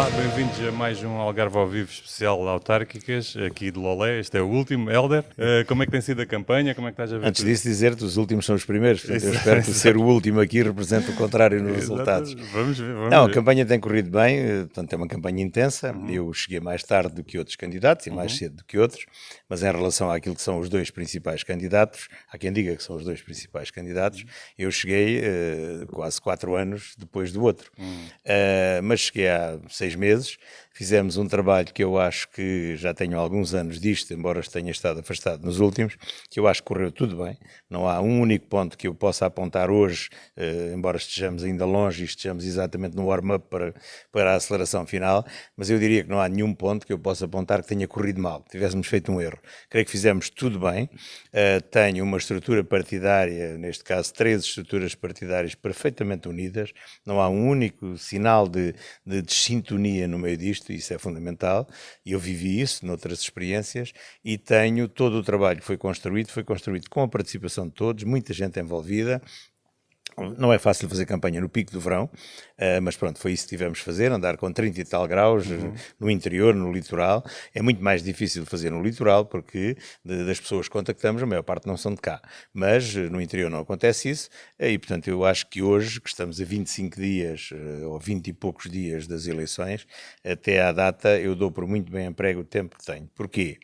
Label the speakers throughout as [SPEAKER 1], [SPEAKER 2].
[SPEAKER 1] Olá, bem-vindos a mais um Algarve ao Vivo especial autárquicas, aqui de Lolé. Este é o último. Helder, como é que tem sido a campanha? Como é que estás a ver
[SPEAKER 2] Antes
[SPEAKER 1] tudo?
[SPEAKER 2] disso, dizer-te, os últimos são os primeiros, portanto eu
[SPEAKER 1] Isso,
[SPEAKER 2] espero que ser
[SPEAKER 1] exato.
[SPEAKER 2] o último aqui represente o contrário nos
[SPEAKER 1] Exato.
[SPEAKER 2] resultados.
[SPEAKER 1] Vamos ver,
[SPEAKER 2] Não,
[SPEAKER 1] vamos
[SPEAKER 2] a
[SPEAKER 1] ver.
[SPEAKER 2] campanha tem corrido bem, portanto é uma campanha intensa.
[SPEAKER 1] Uhum,
[SPEAKER 2] Eu cheguei mais tarde do que outros candidatos e mais
[SPEAKER 1] uhum,
[SPEAKER 2] cedo do que outros, mas em relação àquilo que são os dois principais candidatos, há quem diga que são os dois principais candidatos, eu cheguei quase 4 anos depois do outro.
[SPEAKER 1] uhum,
[SPEAKER 2] Mas cheguei há 6 meses, fizemos um trabalho que eu acho que já tenho alguns anos disto, embora tenha estado afastado nos últimos, que eu acho que correu tudo bem. Não há um único ponto que eu possa apontar hoje, embora estejamos ainda longe e estejamos exatamente no warm-up para a aceleração final, mas eu diria que não há nenhum ponto que eu possa apontar que tenha corrido mal, que tivéssemos feito um erro. Creio que fizemos tudo bem. Tenho uma estrutura partidária, neste caso 13 estruturas partidárias perfeitamente unidas, não há um único sinal de desintonia no meio disto, isso é fundamental, e eu vivi isso noutras experiências, e tenho todo o trabalho que foi construído com a participação de todos, muita gente envolvida. Não é fácil fazer campanha no pico do verão, mas pronto, foi isso que tivemos de fazer, andar com 30 e tal graus
[SPEAKER 1] uhum.
[SPEAKER 2] no interior, no litoral. É muito mais difícil de fazer no litoral, porque das pessoas que contactamos, a maior parte não são de cá. Mas no interior não acontece isso, e portanto eu acho que hoje, que estamos a 25 dias, ou 20 e poucos dias das eleições, até à data eu dou por muito bem emprego o tempo que tenho. Porquê?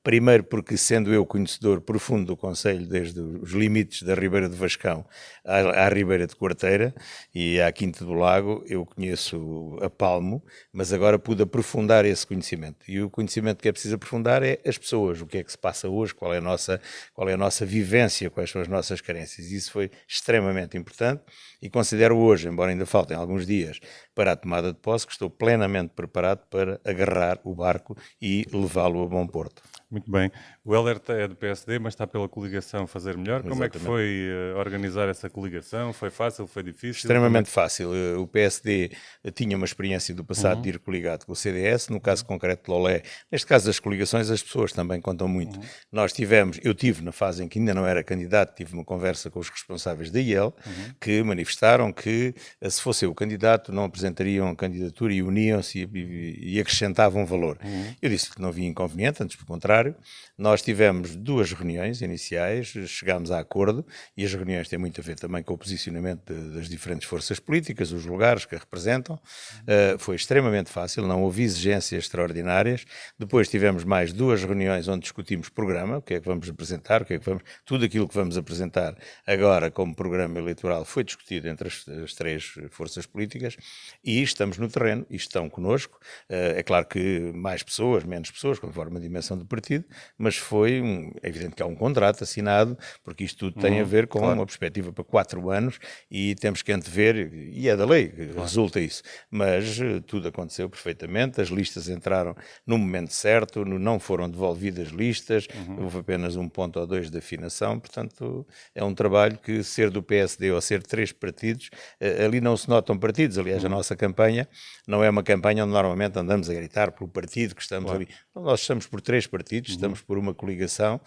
[SPEAKER 2] Primeiro porque, sendo eu conhecedor profundo do Conselho, desde os limites da Ribeira do Vascão à Ribeira de Quarteira e à Quinta do Lago, eu conheço a palmo, mas agora pude aprofundar esse conhecimento. E o conhecimento que é preciso aprofundar é as pessoas, o que é que se passa hoje, qual é a nossa vivência, quais são as nossas carências. Isso foi extremamente importante e considero hoje, embora ainda faltem alguns dias para a tomada de posse, que estou plenamente preparado para agarrar o barco e levá-lo a bom porto.
[SPEAKER 1] Muito bem. O Helder é do PSD, mas está pela coligação Fazer Melhor. Como é que
[SPEAKER 2] Exatamente.
[SPEAKER 1] foi organizar essa coligação? Foi fácil? Foi difícil? Como é
[SPEAKER 2] Extremamente
[SPEAKER 1] que...
[SPEAKER 2] fácil. O PSD tinha uma experiência do passado de
[SPEAKER 1] Uhum,
[SPEAKER 2] ir coligado com o CDS, no caso
[SPEAKER 1] uhum,
[SPEAKER 2] concreto de Lolé. Neste caso das coligações, as pessoas também contam muito.
[SPEAKER 1] uhum,
[SPEAKER 2] Eu tive na fase em que ainda não era candidato, tive uma conversa com os responsáveis da IEL,
[SPEAKER 1] uhum,
[SPEAKER 2] que manifestaram que, se fosse eu o candidato, não apresentariam candidatura e uniam-se e acrescentavam valor.
[SPEAKER 1] uhum,
[SPEAKER 2] Eu disse que não havia inconveniente, antes pelo contrário. Nós tivemos 2 reuniões iniciais, chegámos a acordo, e as reuniões têm muito a ver também com o posicionamento das diferentes forças políticas, os lugares que a representam. Foi extremamente fácil, não houve exigências extraordinárias. Depois tivemos mais 2 reuniões onde discutimos programa, o que é que vamos apresentar, tudo aquilo que vamos apresentar agora como programa eleitoral foi discutido entre as 3 forças políticas e estamos no terreno e estão connosco. É claro que mais pessoas, menos pessoas, conforme a dimensão do partido, mas é evidente que há um contrato assinado, porque isto tudo tem a
[SPEAKER 1] uhum.
[SPEAKER 2] ver com
[SPEAKER 1] Claro,
[SPEAKER 2] uma perspectiva para 4 anos e temos que antever, e é da lei que
[SPEAKER 1] claro.
[SPEAKER 2] resulta isso, mas tudo aconteceu perfeitamente, as listas entraram no momento certo, não foram devolvidas listas,
[SPEAKER 1] Uhum,
[SPEAKER 2] houve apenas 1 ponto ou 2 de afinação, portanto é um trabalho que ser do PSD ou ser 3 partidos, ali não se notam partidos, aliás a
[SPEAKER 1] uhum,
[SPEAKER 2] nossa campanha não é uma campanha onde normalmente andamos a gritar pelo partido que estamos
[SPEAKER 1] claro.
[SPEAKER 2] ali, nós estamos por 3 partidos,
[SPEAKER 1] Uhum,
[SPEAKER 2] estamos por uma coligação.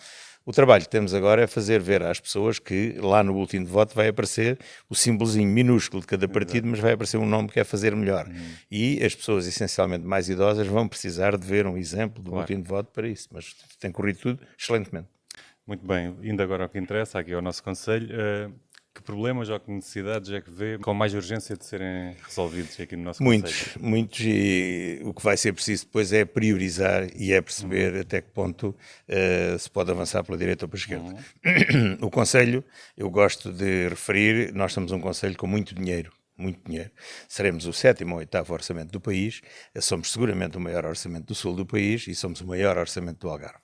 [SPEAKER 2] O trabalho que temos agora é fazer ver às pessoas que lá no boletim de voto vai aparecer o símbolozinho minúsculo de cada partido,
[SPEAKER 1] exato.
[SPEAKER 2] mas vai aparecer um nome que é fazer melhor.
[SPEAKER 1] Uhum,
[SPEAKER 2] E as pessoas essencialmente mais idosas vão precisar de ver um exemplo do
[SPEAKER 1] claro.
[SPEAKER 2] boletim de voto para isso, mas tem corrido tudo excelentemente.
[SPEAKER 1] Muito bem, indo agora ao que interessa, aqui ao nosso Conselho, que problemas ou que necessidades é que vê com mais urgência de serem resolvidos aqui no nosso Conselho?
[SPEAKER 2] Muitos, muitos, e o que vai ser preciso depois é priorizar e é
[SPEAKER 1] Uhum,
[SPEAKER 2] perceber até que ponto se pode avançar pela direita ou pela esquerda.
[SPEAKER 1] uhum,
[SPEAKER 2] O Conselho, eu gosto de referir, nós somos um Conselho com muito dinheiro. Muito dinheiro. Seremos o 7º ou 8º orçamento do país, somos seguramente o maior orçamento do sul do país e somos o maior orçamento do Algarve.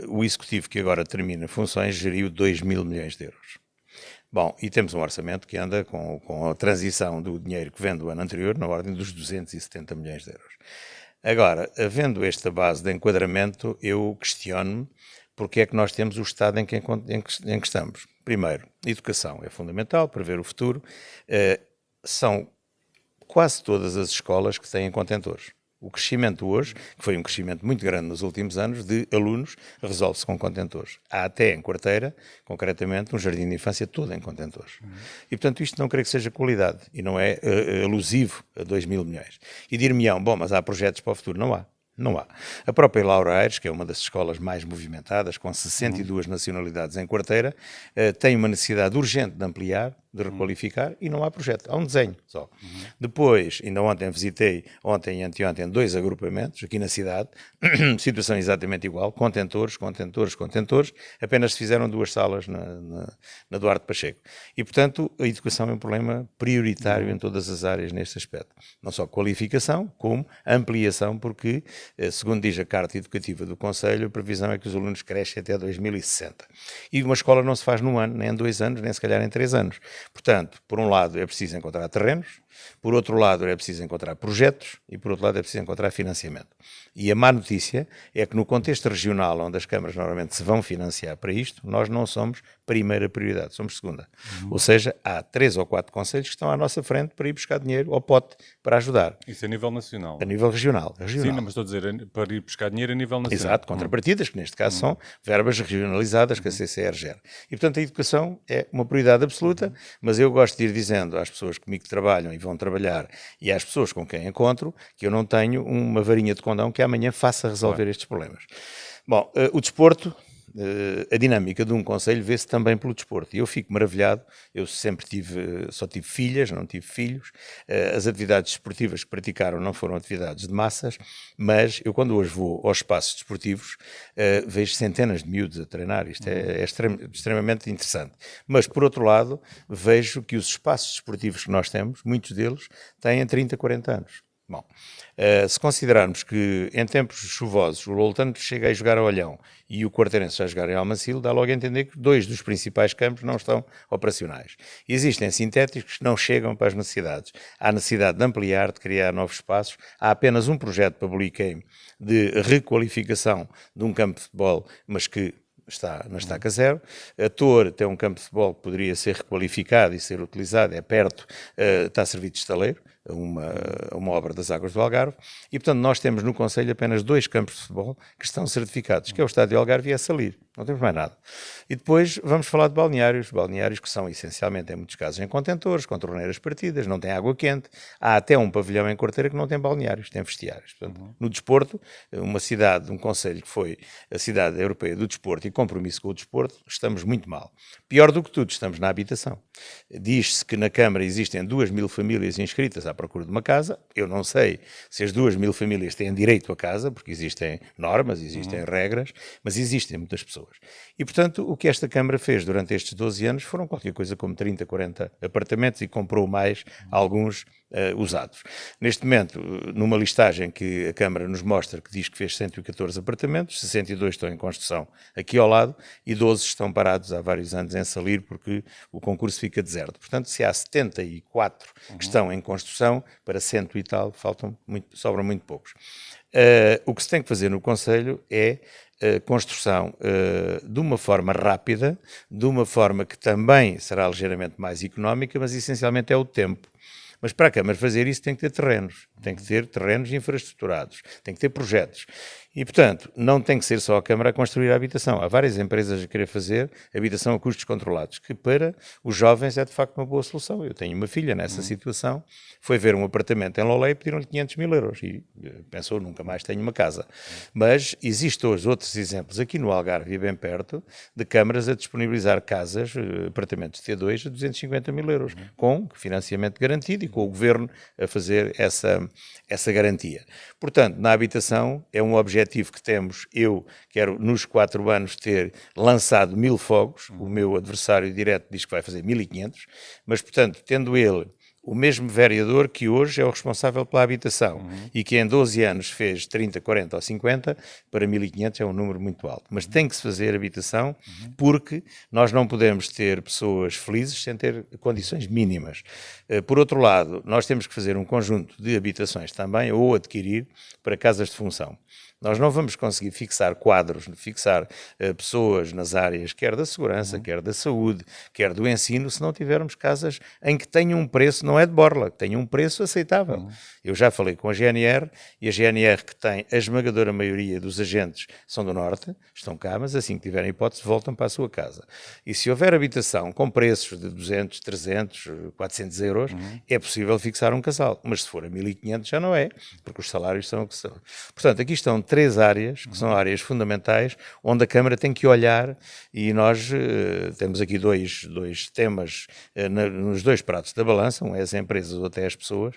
[SPEAKER 2] O Executivo que agora termina funções geriu 2.000 milhões de euros. Bom, e temos um orçamento que anda com a transição do dinheiro que vem do ano anterior na ordem dos 270 milhões de euros. Agora, havendo esta base de enquadramento, eu questiono-me porque é que nós temos o estado em que estamos. Primeiro, educação é fundamental para ver o futuro. São quase todas as escolas que têm contentores. O crescimento hoje, que foi um crescimento muito grande nos últimos anos, de alunos, resolve-se com contentores. Há até em Quarteira, concretamente, um jardim de infância todo em contentores. E, portanto, isto não creio que seja qualidade e não é alusivo a 2 mil milhões. E dir-me-ão, bom, mas há projetos para o futuro? Não há. Não há. A própria Laura Aires, que é uma das escolas mais movimentadas, com 62 nacionalidades em Quarteira, tem uma necessidade urgente de ampliar, de requalificar, e não há projeto. Há um desenho só. Depois, ainda ontem visitei, ontem e anteontem, 2 agrupamentos aqui na cidade, situação exatamente igual, contentores, apenas se fizeram 2 salas na Duarte Pacheco. E, portanto, a educação é um problema prioritário em todas as áreas neste aspecto. Não só qualificação, como ampliação, porque, segundo diz a Carta Educativa do Conselho, a previsão é que os alunos crescem até 2060. E uma escola não se faz num ano, nem em 2 anos, nem se calhar em 3 anos. Portanto, por um lado é preciso encontrar terrenos, por outro lado é preciso encontrar projetos e por outro lado é preciso encontrar financiamento. E a má notícia é que no contexto regional, onde as câmaras normalmente se vão financiar para isto, nós não somos primeira prioridade, somos segunda. Ou seja, há 3 ou 4 conselhos que estão à nossa frente para ir buscar dinheiro ao pote para ajudar.
[SPEAKER 1] Isso a nível nacional?
[SPEAKER 2] A nível regional.
[SPEAKER 1] Sim, não, mas estou a dizer, para ir buscar dinheiro a nível nacional.
[SPEAKER 2] Exato, contrapartidas, que neste caso são verbas regionalizadas que a CCR gera. E, portanto, a educação é uma prioridade absoluta, mas eu gosto de ir dizendo às pessoas comigo que trabalham e vão trabalhar e às pessoas com quem encontro que eu não tenho uma varinha de condão que amanhã faça resolver estes problemas. Bom, o desporto, a dinâmica de um conselho vê-se também pelo desporto. E eu fico maravilhado, eu sempre só tive filhas, não tive filhos, as atividades desportivas que praticaram não foram atividades de massas, mas eu quando hoje vou aos espaços desportivos vejo centenas de miúdos a treinar, isto é extremamente interessante. Mas, por outro lado, vejo que os espaços desportivos que nós temos, muitos deles, têm 30, 40 anos. Bom, se considerarmos que em tempos chuvosos o Loltano chega a jogar a Olhão e o Quarteirense já jogar em Almancil, dá logo a entender que 2 dos principais campos não estão operacionais. Existem sintéticos que não chegam para as necessidades. Há necessidade de ampliar, de criar novos espaços. Há apenas um projeto para Boliquém de requalificação de um campo de futebol, mas que está na estaca zero. A Torre tem um campo de futebol que poderia ser requalificado e ser utilizado, é perto, está a servir de estaleiro, uma obra das Águas do Algarve, e portanto nós temos no Conselho apenas 2 campos de futebol que estão certificados, que é o Estádio Algarve e a Salir, não temos mais nada. E depois vamos falar de balneários que são essencialmente, em muitos casos, em contentores, com torneiras partidas, não tem água quente, há até um pavilhão em Quarteira que não tem balneários, tem vestiários. Portanto, no desporto, uma cidade, um concelho que foi a cidade europeia do desporto e compromisso com o desporto, estamos muito mal. Pior do que tudo, estamos na habitação. Diz-se que na Câmara existem 2 mil famílias inscritas à procura de uma casa. Eu não sei se as 2 mil famílias têm direito a casa, porque existem normas, existem regras, mas existem muitas pessoas. E, portanto, o que esta Câmara fez durante estes 12 anos foram qualquer coisa como 30, 40 apartamentos e comprou mais alguns usados. Neste momento, numa listagem que a Câmara nos mostra, que diz que fez 114 apartamentos, 62 estão em construção aqui ao lado e 12 estão parados há vários anos em Salir porque o concurso fica deserto. Portanto, se há 74 que estão em construção, para 100 e tal, sobram muito poucos. O que se tem que fazer no Conselho é construção de uma forma rápida, de uma forma que também será ligeiramente mais económica, mas essencialmente é o tempo. Mas para a Câmara fazer isso tem que ter terrenos infraestruturados, tem que ter projetos. E, portanto, não tem que ser só a Câmara a construir a habitação. Há várias empresas a querer fazer habitação a custos controlados, que para os jovens é de facto uma boa solução. Eu tenho uma filha nessa situação, foi ver um apartamento em Lolé e pediram-lhe 500 mil euros e pensou, nunca mais tenho uma casa. Mas existem hoje outros exemplos aqui no Algarve e bem perto de câmaras a disponibilizar casas, apartamentos de T2 a 250 mil euros, com financiamento garantido e com o Governo a fazer essa garantia. Portanto, na habitação é um objetivo que temos. Eu quero nos 4 anos ter lançado 1000 fogos, o meu adversário direto diz que vai fazer 1500, mas portanto, tendo ele o mesmo vereador que hoje é o responsável pela habitação e que em 12 anos fez 30, 40 ou 50, para 1500 é um número muito alto. Mas tem que se fazer habitação porque nós não podemos ter pessoas felizes sem ter condições mínimas. Por outro lado, nós temos que fazer um conjunto de habitações também ou adquirir para casas de função. Nós não vamos conseguir fixar quadros, fixar pessoas nas áreas quer da segurança, quer da saúde, quer do ensino, se não tivermos casas em que tenham um preço, não não é de borla, que tenha um preço aceitável. Eu já falei com a GNR, e a GNR, que tem a esmagadora maioria dos agentes, são do Norte, estão cá, mas assim que tiverem hipótese, voltam para a sua casa. E se houver habitação com preços de 200, 300, 400 euros, é possível fixar um casal. Mas se for a 1.500 já não é, porque os salários são o que são. Portanto, aqui estão 3 áreas, que são áreas fundamentais, onde a Câmara tem que olhar, e nós temos aqui dois temas nos 2 pratos da balança, um é as empresas, o outro é as pessoas,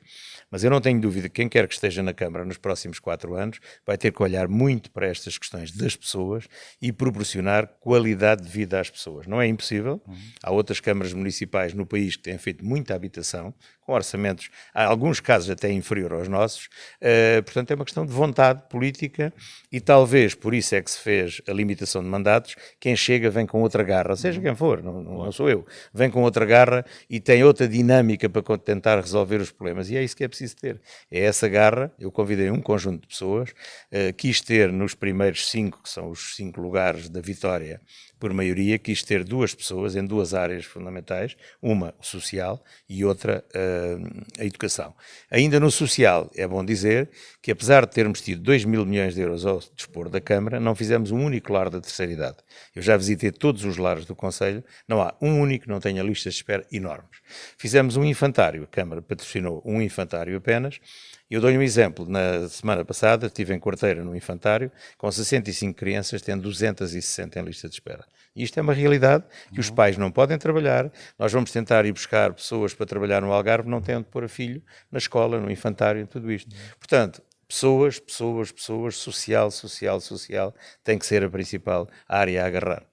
[SPEAKER 2] mas eu não tenho dúvida que quem quer que esteja na Câmara nos próximos 4 anos vai ter que olhar muito para estas questões das pessoas e proporcionar qualidade de vida às pessoas. Não é impossível. Há outras câmaras municipais no país que têm feito muita habitação, com orçamentos, em alguns casos até inferior aos nossos. Portanto, é uma questão de vontade política e talvez por isso é que se fez a limitação de mandatos. Quem chega vem com outra garra, seja quem for, não sou eu, vem com outra garra e tem outra dinâmica para tentar resolver os problemas, e é isso que é preciso ter. É essa garra. Eu convidei um conjunto de pessoas, quis ter nos primeiros 5, que são os 5 lugares da vitória, por maioria, quis ter 2 pessoas em 2 áreas fundamentais, uma o social e outra a educação. Ainda no social, é bom dizer que apesar de termos tido 2.000 milhões de euros ao dispor da Câmara, não fizemos um único lar da terceira idade. Eu já visitei todos os lares do Conselho, não há um único que não tenha listas de espera enormes. Fizemos um infantário, a Câmara patrocinou um infantário apenas. Eu dou-lhe um exemplo. Na semana passada estive em Quarteira, no infantário, com 65 crianças, tendo 260 em lista de espera. E isto é uma realidade que os pais não podem trabalhar. Nós vamos tentar ir buscar pessoas para trabalhar no Algarve, não têm onde pôr a filho na escola, no infantário, tudo isto. Portanto, pessoas, social, tem que ser a principal área a agarrar.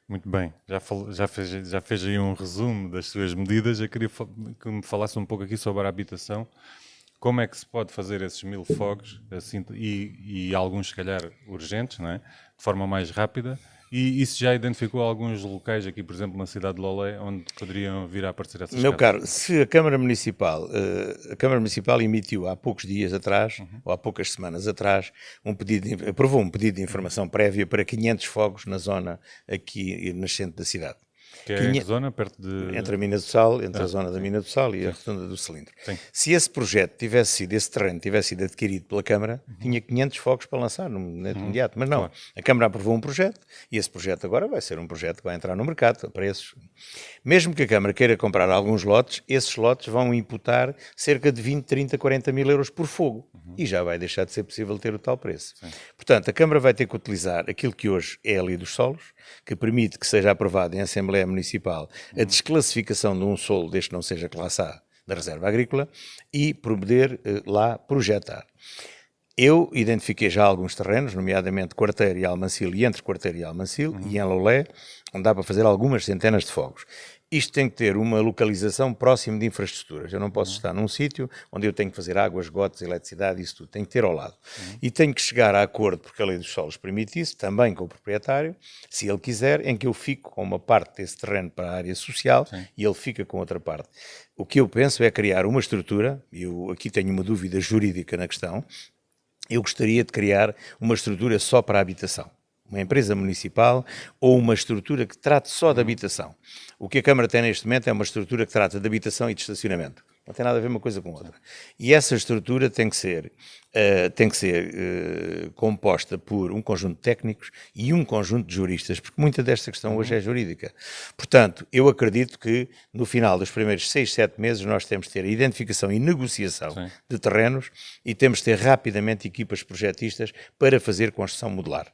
[SPEAKER 1] Muito bem, já fez aí um resumo das suas medidas. Eu queria que me falasse um pouco aqui sobre a habitação. Como é que se pode fazer esses 1.000 fogos, assim, e alguns, se calhar, urgentes, não é? De forma mais rápida? E isso já identificou alguns locais aqui, por exemplo, na cidade de Lolé, onde poderiam vir a aparecer essas
[SPEAKER 2] Meu
[SPEAKER 1] casas?
[SPEAKER 2] caro, se a Câmara Municipal emitiu há poucos dias atrás, ou há poucas semanas atrás, aprovou um pedido de informação prévia para 500 fogos na zona aqui nascente da cidade.
[SPEAKER 1] Que é em que zona? Perto de...
[SPEAKER 2] Entre a Mina do Sal, entre a zona da Mina do Sal e a Rotunda do Cilindro.
[SPEAKER 1] Sim.
[SPEAKER 2] Se esse projeto esse terreno tivesse sido adquirido pela Câmara, tinha 500 fogos para lançar no imediato. Mas não,
[SPEAKER 1] Claro.
[SPEAKER 2] a Câmara aprovou um projeto e esse projeto agora vai ser um projeto que vai entrar no mercado a preços. Mesmo que a Câmara queira comprar alguns lotes, esses lotes vão imputar cerca de 20, 30, 40 mil euros por fogo. E já vai deixar de ser possível ter o tal preço. Sim. Portanto, a Câmara vai ter que utilizar aquilo que hoje é a lei dos solos, que permite que seja aprovado em Assembleia Municipal a desclassificação de um solo desde que não seja classe A da reserva agrícola e poder lá projetar. Eu identifiquei já alguns terrenos, nomeadamente Quarteira e Almancil, e entre Quarteira e Almancil, e em Lolé, onde dá para fazer algumas centenas de fogos. Isto tem que ter uma localização próxima de infraestruturas. Eu não posso estar num sítio onde eu tenho que fazer água, esgotos, eletricidade, isso tudo. Tem que ter ao lado. E tenho que chegar a acordo, porque a lei dos solos permite isso, também com o proprietário, se ele quiser, em que eu fico com uma parte desse terreno para a área social. Sim. E ele fica com outra parte. O que eu penso é criar uma estrutura, e eu aqui tenho uma dúvida jurídica na questão, eu gostaria de criar uma estrutura só para a habitação. Uma empresa municipal ou uma estrutura que trate só de habitação. O que a Câmara tem neste momento é uma estrutura que trata de habitação e de estacionamento. Não tem nada a ver uma coisa com outra. E essa estrutura tem que ser composta por um conjunto de técnicos e um conjunto de juristas, porque muita desta questão hoje é jurídica. Portanto, eu acredito que no final dos primeiros 6, 7 meses nós temos de ter a identificação e negociação de terrenos e temos de ter rapidamente equipas projetistas para fazer construção modular.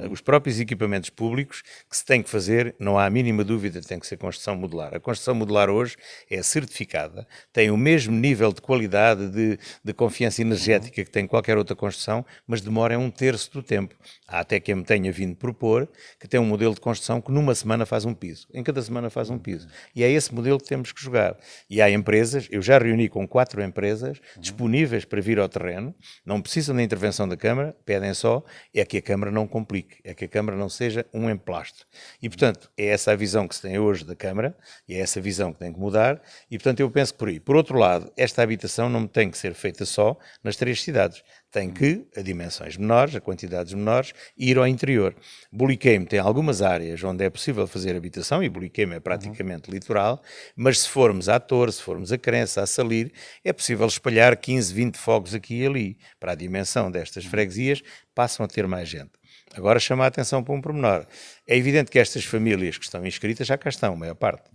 [SPEAKER 2] Os próprios equipamentos públicos que se tem que fazer, não há a mínima dúvida, tem que ser construção modular. A construção modular hoje é certificada, tem o mesmo nível de qualidade, de confiança energética que tem qualquer outra construção, mas demora 1/3 do tempo. Há até quem me tenha vindo propor que tem um modelo de construção que numa semana faz um piso, em cada semana faz um piso. E é esse modelo que temos que jogar. E há empresas, eu já reuni com 4 empresas disponíveis para vir ao terreno, não precisam da intervenção da Câmara, pedem só, é que a Câmara não complica. duplique, é que a Câmara não seja um emplastro. E, portanto, é essa a visão que se tem hoje da Câmara, e é essa visão que tem que mudar, e, portanto, eu penso por aí. Por outro lado, esta habitação não tem que ser feita só nas 3 cidades. Tem que, a dimensões menores, a quantidades menores, ir ao interior. Bulicame tem algumas áreas onde é possível fazer habitação, e Bulicame é praticamente litoral, mas se formos à Torre, se formos a Crença, a Salir, é possível espalhar 15, 20 fogos aqui e ali. Para a dimensão destas freguesias, passam a ter mais gente. Agora chama a atenção para um pormenor. É evidente que estas famílias que estão inscritas já cá estão, a maior parte.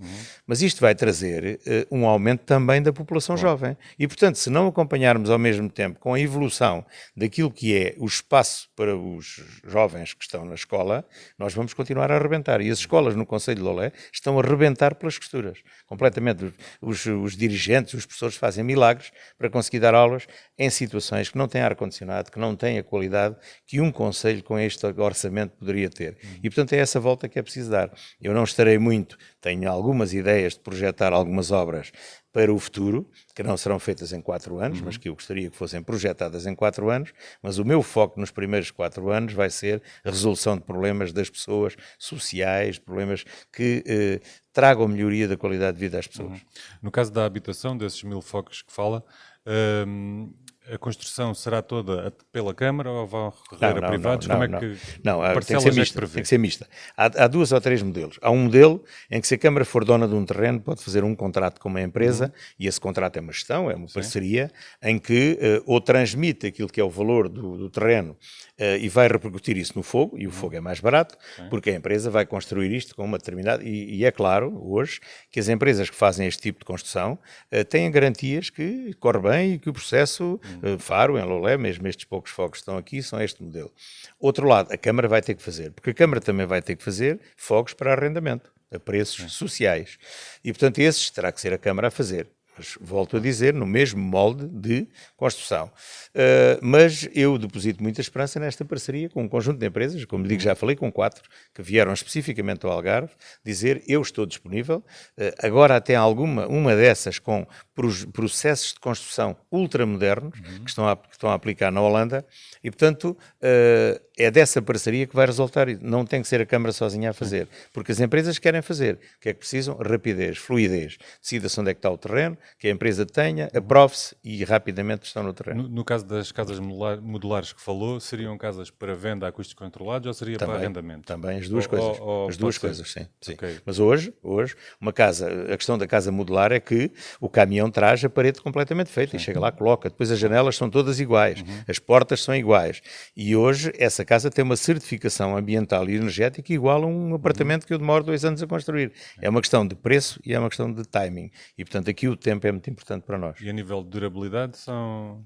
[SPEAKER 2] Mas isto vai trazer um aumento também da população jovem. E, portanto, se não acompanharmos ao mesmo tempo com a evolução daquilo que é o espaço para os jovens que estão na escola, nós vamos continuar a arrebentar. E as escolas no Concelho de Lolé estão a arrebentar pelas costuras. Completamente. Os dirigentes, os professores fazem milagres para conseguir dar aulas em situações que não têm ar-condicionado, que não têm a qualidade que um concelho com este orçamento poderia ter. E, portanto, é essa volta que é preciso dar. Eu não estarei muito, tenho algumas ideias de projetar algumas obras para o futuro, que não serão feitas em 4 anos, mas que eu gostaria que fossem projetadas em 4 anos, mas o meu foco nos primeiros 4 anos vai ser a resolução de problemas das pessoas, sociais, problemas que tragam melhoria da qualidade de vida às pessoas.
[SPEAKER 1] No caso da habitação, desses 1000 focos que fala, a construção será toda pela Câmara ou vão recorrer a privados? Como é que
[SPEAKER 2] tem que ser mista, tem que ser mista. Há 2 ou 3 modelos. Há um modelo em que, se a Câmara for dona de um terreno, pode fazer um contrato com uma empresa, e esse contrato é uma gestão, é uma parceria, em que ou transmite aquilo que é o valor do terreno e vai repercutir isso no fogo, e o fogo é mais barato, porque a empresa vai construir isto com uma determinada... E é claro, hoje, que as empresas que fazem este tipo de construção têm garantias que corre bem e que o processo... Faro, em Lolé, mesmo estes poucos fogos que estão aqui, são este modelo. Outro lado, a Câmara vai ter que fazer, porque a Câmara também vai ter que fazer fogos para arrendamento, a preços sociais. E, portanto, esses terá que ser a Câmara a fazer. Mas, volto a dizer, no mesmo molde de construção. Mas eu deposito muita esperança nesta parceria com um conjunto de empresas, como digo, já falei com 4, que vieram especificamente ao Algarve, dizer eu estou disponível. Agora até uma dessas com processos de construção ultramodernos, que estão a aplicar na Holanda, e, portanto, é dessa parceria que vai resultar. Não tem que ser a Câmara sozinha a fazer, porque as empresas querem fazer. O que é que precisam? Rapidez, fluidez. Decida-se onde é que está o terreno, que a empresa tenha, aprove-se e rapidamente estão no terreno.
[SPEAKER 1] No caso das casas modulares que falou, seriam casas para venda a custos controlados ou seria para arrendamento?
[SPEAKER 2] Também, as duas coisas. As duas coisas, sim.
[SPEAKER 1] Okay.
[SPEAKER 2] Mas hoje, a questão da casa modular é que o caminhão traz a parede completamente feita e chega lá, coloca. Depois as janelas são todas iguais, as portas são iguais. E hoje essa casa tem uma certificação ambiental e energética igual a um apartamento que eu demoro 2 anos a construir. É uma questão de preço e é uma questão de timing. E, portanto, aqui o tempo é muito importante para nós.
[SPEAKER 1] E a nível de durabilidade são...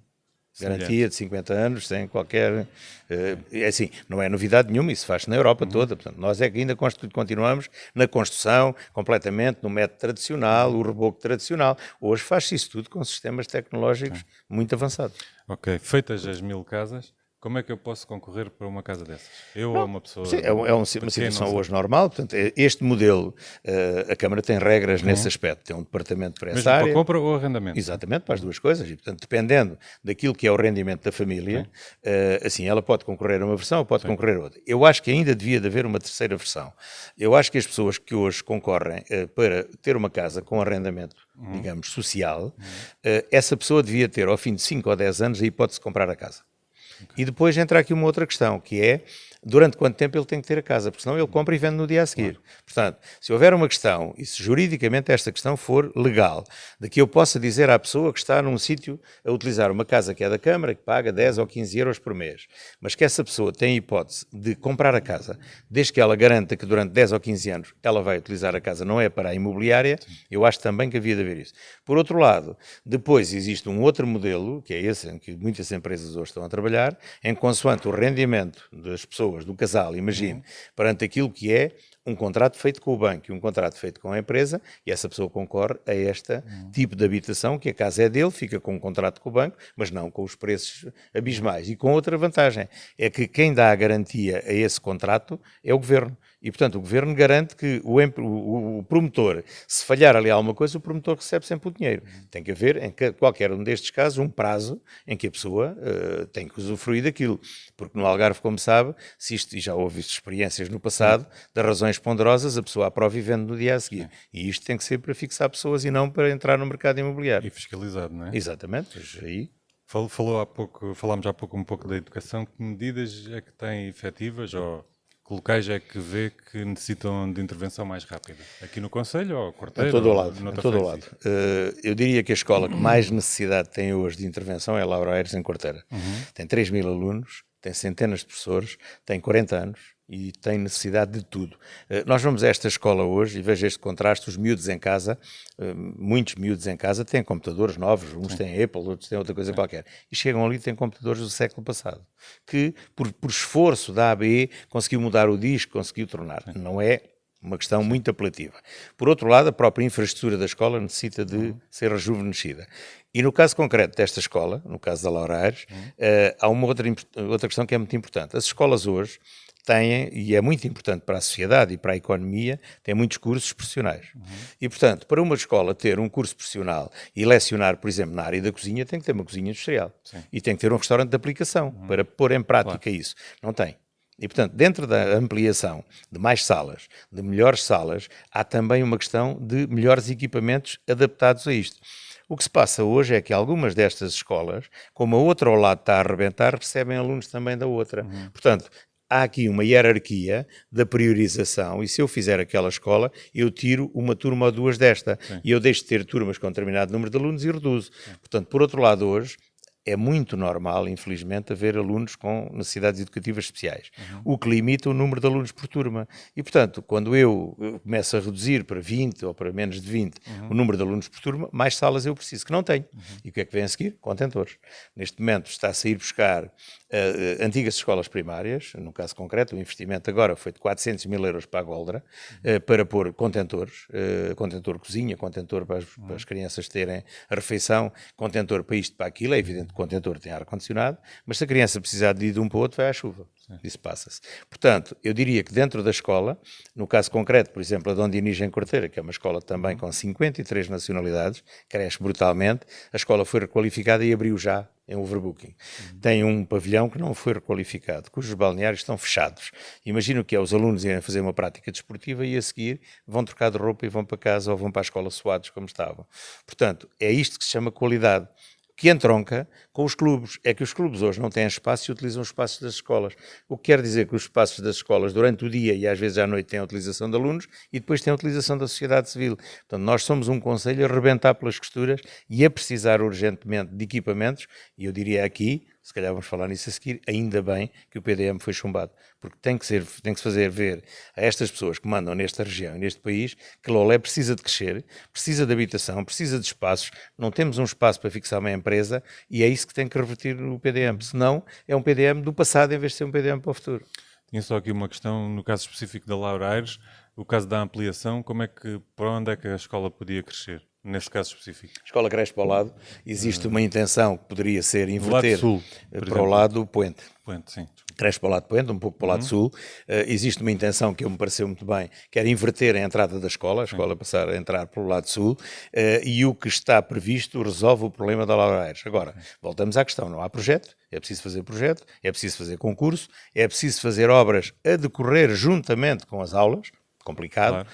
[SPEAKER 2] Garantia de 50 anos, sem qualquer... é assim, não é novidade nenhuma, isso faz-se na Europa toda. Portanto, nós é que ainda continuamos na construção, completamente, no método tradicional, o reboco tradicional. Hoje faz-se isso tudo com sistemas tecnológicos muito avançados.
[SPEAKER 1] Ok, feitas as 1000 casas, como é que eu posso concorrer para uma casa dessas? Ou uma pessoa...
[SPEAKER 2] Sim, é uma situação hoje normal. Portanto, este modelo, a Câmara tem regras nesse aspecto. Tem um departamento para essa área.
[SPEAKER 1] Para compra ou arrendamento?
[SPEAKER 2] Exatamente, para as duas coisas. E, portanto, dependendo daquilo que é o rendimento da família, assim, ela pode concorrer a uma versão ou pode concorrer a outra. Eu acho que ainda devia de haver uma terceira versão. Eu acho que as pessoas que hoje concorrem para ter uma casa com arrendamento, digamos, social, essa pessoa devia ter, ao fim de 5 ou 10 anos, a hipótese de comprar a casa. Okay. E depois entra aqui uma outra questão, que é durante quanto tempo ele tem que ter a casa, porque senão ele compra e vende no dia a seguir. Portanto, se houver uma questão, e se juridicamente esta questão for legal, de que eu possa dizer à pessoa que está num sítio a utilizar uma casa que é da Câmara, que paga 10 ou 15 euros por mês, mas que essa pessoa tem a hipótese de comprar a casa, desde que ela garanta que durante 10 ou 15 anos ela vai utilizar a casa, não é para a imobiliária, eu acho também que havia de haver isso. Por outro lado, depois existe um outro modelo, que é esse em que muitas empresas hoje estão a trabalhar, em consoante o rendimento das pessoas, do casal, imagine, perante aquilo que é um contrato feito com o banco e um contrato feito com a empresa, e essa pessoa concorre a este tipo de habitação, que a casa é dele, fica com um contrato com o banco, mas não com os preços abismais. E com outra vantagem, é que quem dá a garantia a esse contrato é o Governo. E, portanto, o Governo garante que o promotor, se falhar ali alguma coisa, o promotor recebe sempre o dinheiro. Tem que haver, em qualquer um destes casos, um prazo em que a pessoa tem que usufruir daquilo. Porque no Algarve, como sabe, se isto, e já houve experiências no passado, das razões ponderosas, a pessoa aprova e vende no dia a seguir. E isto tem que ser para fixar pessoas e não para entrar no mercado imobiliário.
[SPEAKER 1] E fiscalizado, não é?
[SPEAKER 2] Exatamente. Mas aí...
[SPEAKER 1] Falámos há pouco um pouco da educação. Que medidas é que têm efetivas ou que locais é que vê que necessitam de intervenção mais rápida? Aqui no Conselho ou Corteiro?
[SPEAKER 2] Em todo o lado.
[SPEAKER 1] Noutra
[SPEAKER 2] Em todo o
[SPEAKER 1] freguesia?
[SPEAKER 2] lado. Eu diria que a escola que mais necessidade tem hoje de intervenção é a Laura Aires, em Corteira. Tem 3.000 alunos, tem centenas de professores, tem 40 anos e tem necessidade de tudo. Nós vamos a esta escola hoje e vejo este contraste, os miúdos em casa, muitos miúdos em casa têm computadores novos, uns têm Apple, outros têm outra coisa qualquer, e chegam ali e têm computadores do século passado, que por esforço da ABE conseguiu mudar o disco, conseguiu tornar. Não é uma questão muito apelativa. Por outro lado, a própria infraestrutura da escola necessita de ser rejuvenescida. E no caso concreto desta escola, no caso da Laura Aires, há uma outra questão que é muito importante. As escolas hoje têm, e é muito importante para a sociedade e para a economia, têm muitos cursos profissionais. E, portanto, para uma escola ter um curso profissional e lecionar, por exemplo, na área da cozinha, tem que ter uma cozinha industrial. E tem que ter um restaurante de aplicação para pôr em prática isso. Não tem. E, portanto, dentro da ampliação de mais salas, de melhores salas, há também uma questão de melhores equipamentos adaptados a isto. O que se passa hoje é que algumas destas escolas, como a outra ao lado está a arrebentar, recebem alunos também da outra. Portanto, há aqui uma hierarquia da priorização e se eu fizer aquela escola, eu tiro uma turma ou duas desta. E eu deixo de ter turmas com determinado número de alunos e reduzo. Portanto, por outro lado, hoje, é muito normal, infelizmente, haver alunos com necessidades educativas especiais, o que limita o número de alunos por turma. E, portanto, quando eu começo a reduzir para 20 ou para menos de 20 o número de alunos por turma, mais salas eu preciso, que não tenho. E o que é que vem a seguir? Contentores. Neste momento está-se a ir buscar antigas escolas primárias, no caso concreto, o investimento agora foi de 400 mil euros para a Goldra, para pôr contentores, contentor cozinha, contentor para as crianças terem a refeição, contentor para isto, para aquilo. É evidente que o contentor tem ar-condicionado, mas se a criança precisar de ir de um para o outro, vai à chuva. Isso passa-se. Portanto, eu diria que dentro da escola, no caso concreto, por exemplo, a Dom Dinis em Corteira, que é uma escola também com 53 nacionalidades, cresce brutalmente, a escola foi requalificada e abriu já em overbooking. Tem um pavilhão que não foi requalificado, cujos balneários estão fechados. Imagino que é os alunos irem fazer uma prática desportiva e a seguir vão trocar de roupa e vão para casa ou vão para a escola suados como estavam. Portanto, é isto que se chama qualidade, que entronca com os clubes. É que os clubes hoje não têm espaço e utilizam os espaços das escolas. O que quer dizer que os espaços das escolas durante o dia e às vezes à noite têm a utilização de alunos e depois têm a utilização da sociedade civil. Portanto, nós somos um concelho a rebentar pelas costuras e a precisar urgentemente de equipamentos, e eu diria aqui, se calhar vamos falar nisso a seguir, ainda bem que o PDM foi chumbado, porque tem que se fazer ver a estas pessoas que mandam nesta região e neste país que Lolé precisa de crescer, precisa de habitação, precisa de espaços, não temos um espaço para fixar uma empresa e é isso que tem que revertir no PDM, senão é um PDM do passado em vez de ser um PDM para o futuro.
[SPEAKER 1] Tinha só aqui uma questão, no caso específico da Laura Aires, o caso da ampliação, para onde é que a escola podia crescer? Nesse caso específico.
[SPEAKER 2] A escola cresce para o lado, existe uma intenção que poderia ser inverter
[SPEAKER 1] sul,
[SPEAKER 2] para o lado Poente.
[SPEAKER 1] Poente, sim.
[SPEAKER 2] Cresce para o lado Poente, um pouco para o lado sul. Existe uma intenção que me pareceu muito bem, que era inverter a entrada da escola, a escola passar a entrar pelo lado sul, e o que está previsto resolve o problema da Laura Aires. Agora, voltamos à questão, não há projeto, é preciso fazer projeto, é preciso fazer concurso, é preciso fazer obras a decorrer juntamente com as aulas, complicado,
[SPEAKER 1] Claro.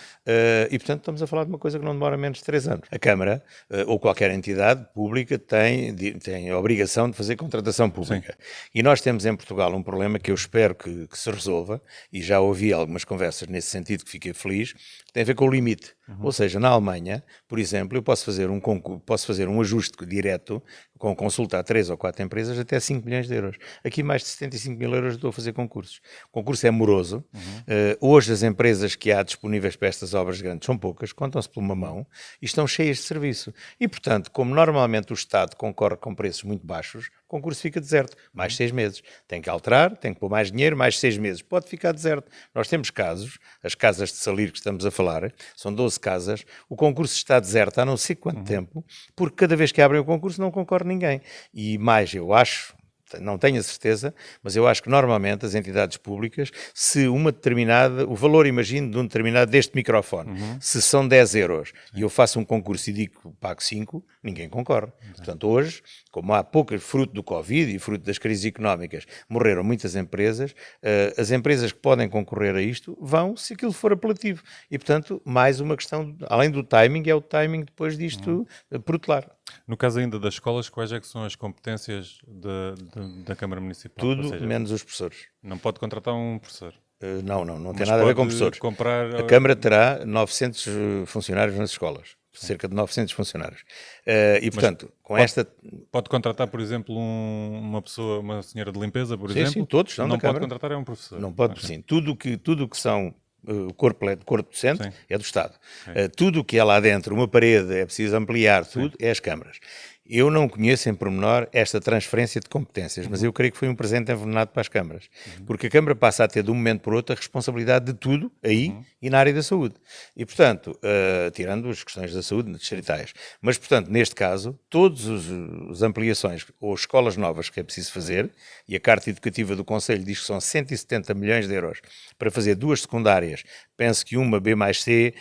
[SPEAKER 2] E portanto estamos a falar de uma coisa que não demora menos de 3 anos. A Câmara ou qualquer entidade pública tem a obrigação de fazer contratação pública. E nós temos em Portugal um problema que eu espero que se resolva, e já ouvi algumas conversas nesse sentido que fiquei feliz, que tem a ver com o limite. Ou seja, na Alemanha, por exemplo, eu posso fazer um ajuste direto com consulta a 3 ou 4 empresas até 5 milhões de euros. Aqui mais de 75 mil euros estou a fazer concursos. O concurso é moroso. Hoje as empresas que há disponíveis para estas obras grandes são poucas, contam-se por uma mão e estão cheias de serviço. E, portanto, como normalmente o Estado concorre com preços muito baixos, o concurso fica deserto, mais 6 meses. Tem que alterar, tem que pôr mais dinheiro, mais 6 meses. Pode ficar deserto. Nós temos casos, as casas de Salir que estamos a falar, são 12 casas, o concurso está deserto há não sei quanto tempo, porque cada vez que abrem o concurso não concorre ninguém. E mais, eu acho, não tenho a certeza, mas eu acho que normalmente as entidades públicas, se uma determinada, o valor, imagino, de um determinado deste microfone, se são 10 euros e eu faço um concurso e digo que pago 5, ninguém concorre. Portanto, hoje, como há poucas, fruto do Covid e fruto das crises económicas, morreram muitas empresas, as empresas que podem concorrer a isto vão se aquilo for apelativo. E, portanto, mais uma questão, além do timing, é o timing depois disto protelar.
[SPEAKER 1] No caso ainda das escolas, quais é que são as competências da Câmara Municipal?
[SPEAKER 2] Tudo,
[SPEAKER 1] Ou seja,
[SPEAKER 2] menos os professores.
[SPEAKER 1] não pode contratar um professor.
[SPEAKER 2] Não tem
[SPEAKER 1] Mas
[SPEAKER 2] nada a ver com
[SPEAKER 1] pode
[SPEAKER 2] professores.
[SPEAKER 1] comprar...
[SPEAKER 2] A Câmara terá 900 funcionários nas escolas. Cerca de 900 funcionários. E, portanto, com esta...
[SPEAKER 1] Pode contratar, por exemplo, uma pessoa, uma senhora de limpeza, por exemplo?
[SPEAKER 2] Sim, todos são
[SPEAKER 1] não
[SPEAKER 2] da
[SPEAKER 1] pode
[SPEAKER 2] Câmara.
[SPEAKER 1] contratar, é um professor.
[SPEAKER 2] Não pode, sim. Tudo que são o corpo docente
[SPEAKER 1] Sim.
[SPEAKER 2] é do Estado. Tudo o que é lá dentro, uma parede, é preciso ampliar, tudo é as câmaras. Eu não conheço em pormenor esta transferência de competências, mas eu creio que foi um presente envenenado para as câmaras. Porque a Câmara passa a ter, de um momento para o outro, a responsabilidade de tudo aí e na área da saúde. E, portanto, tirando as questões da saúde distritais. Mas, portanto, neste caso, todas as ampliações ou escolas novas que é preciso fazer, e a Carta Educativa do Conselho diz que são 170 milhões de euros para fazer 2 secundárias, penso que uma B mais C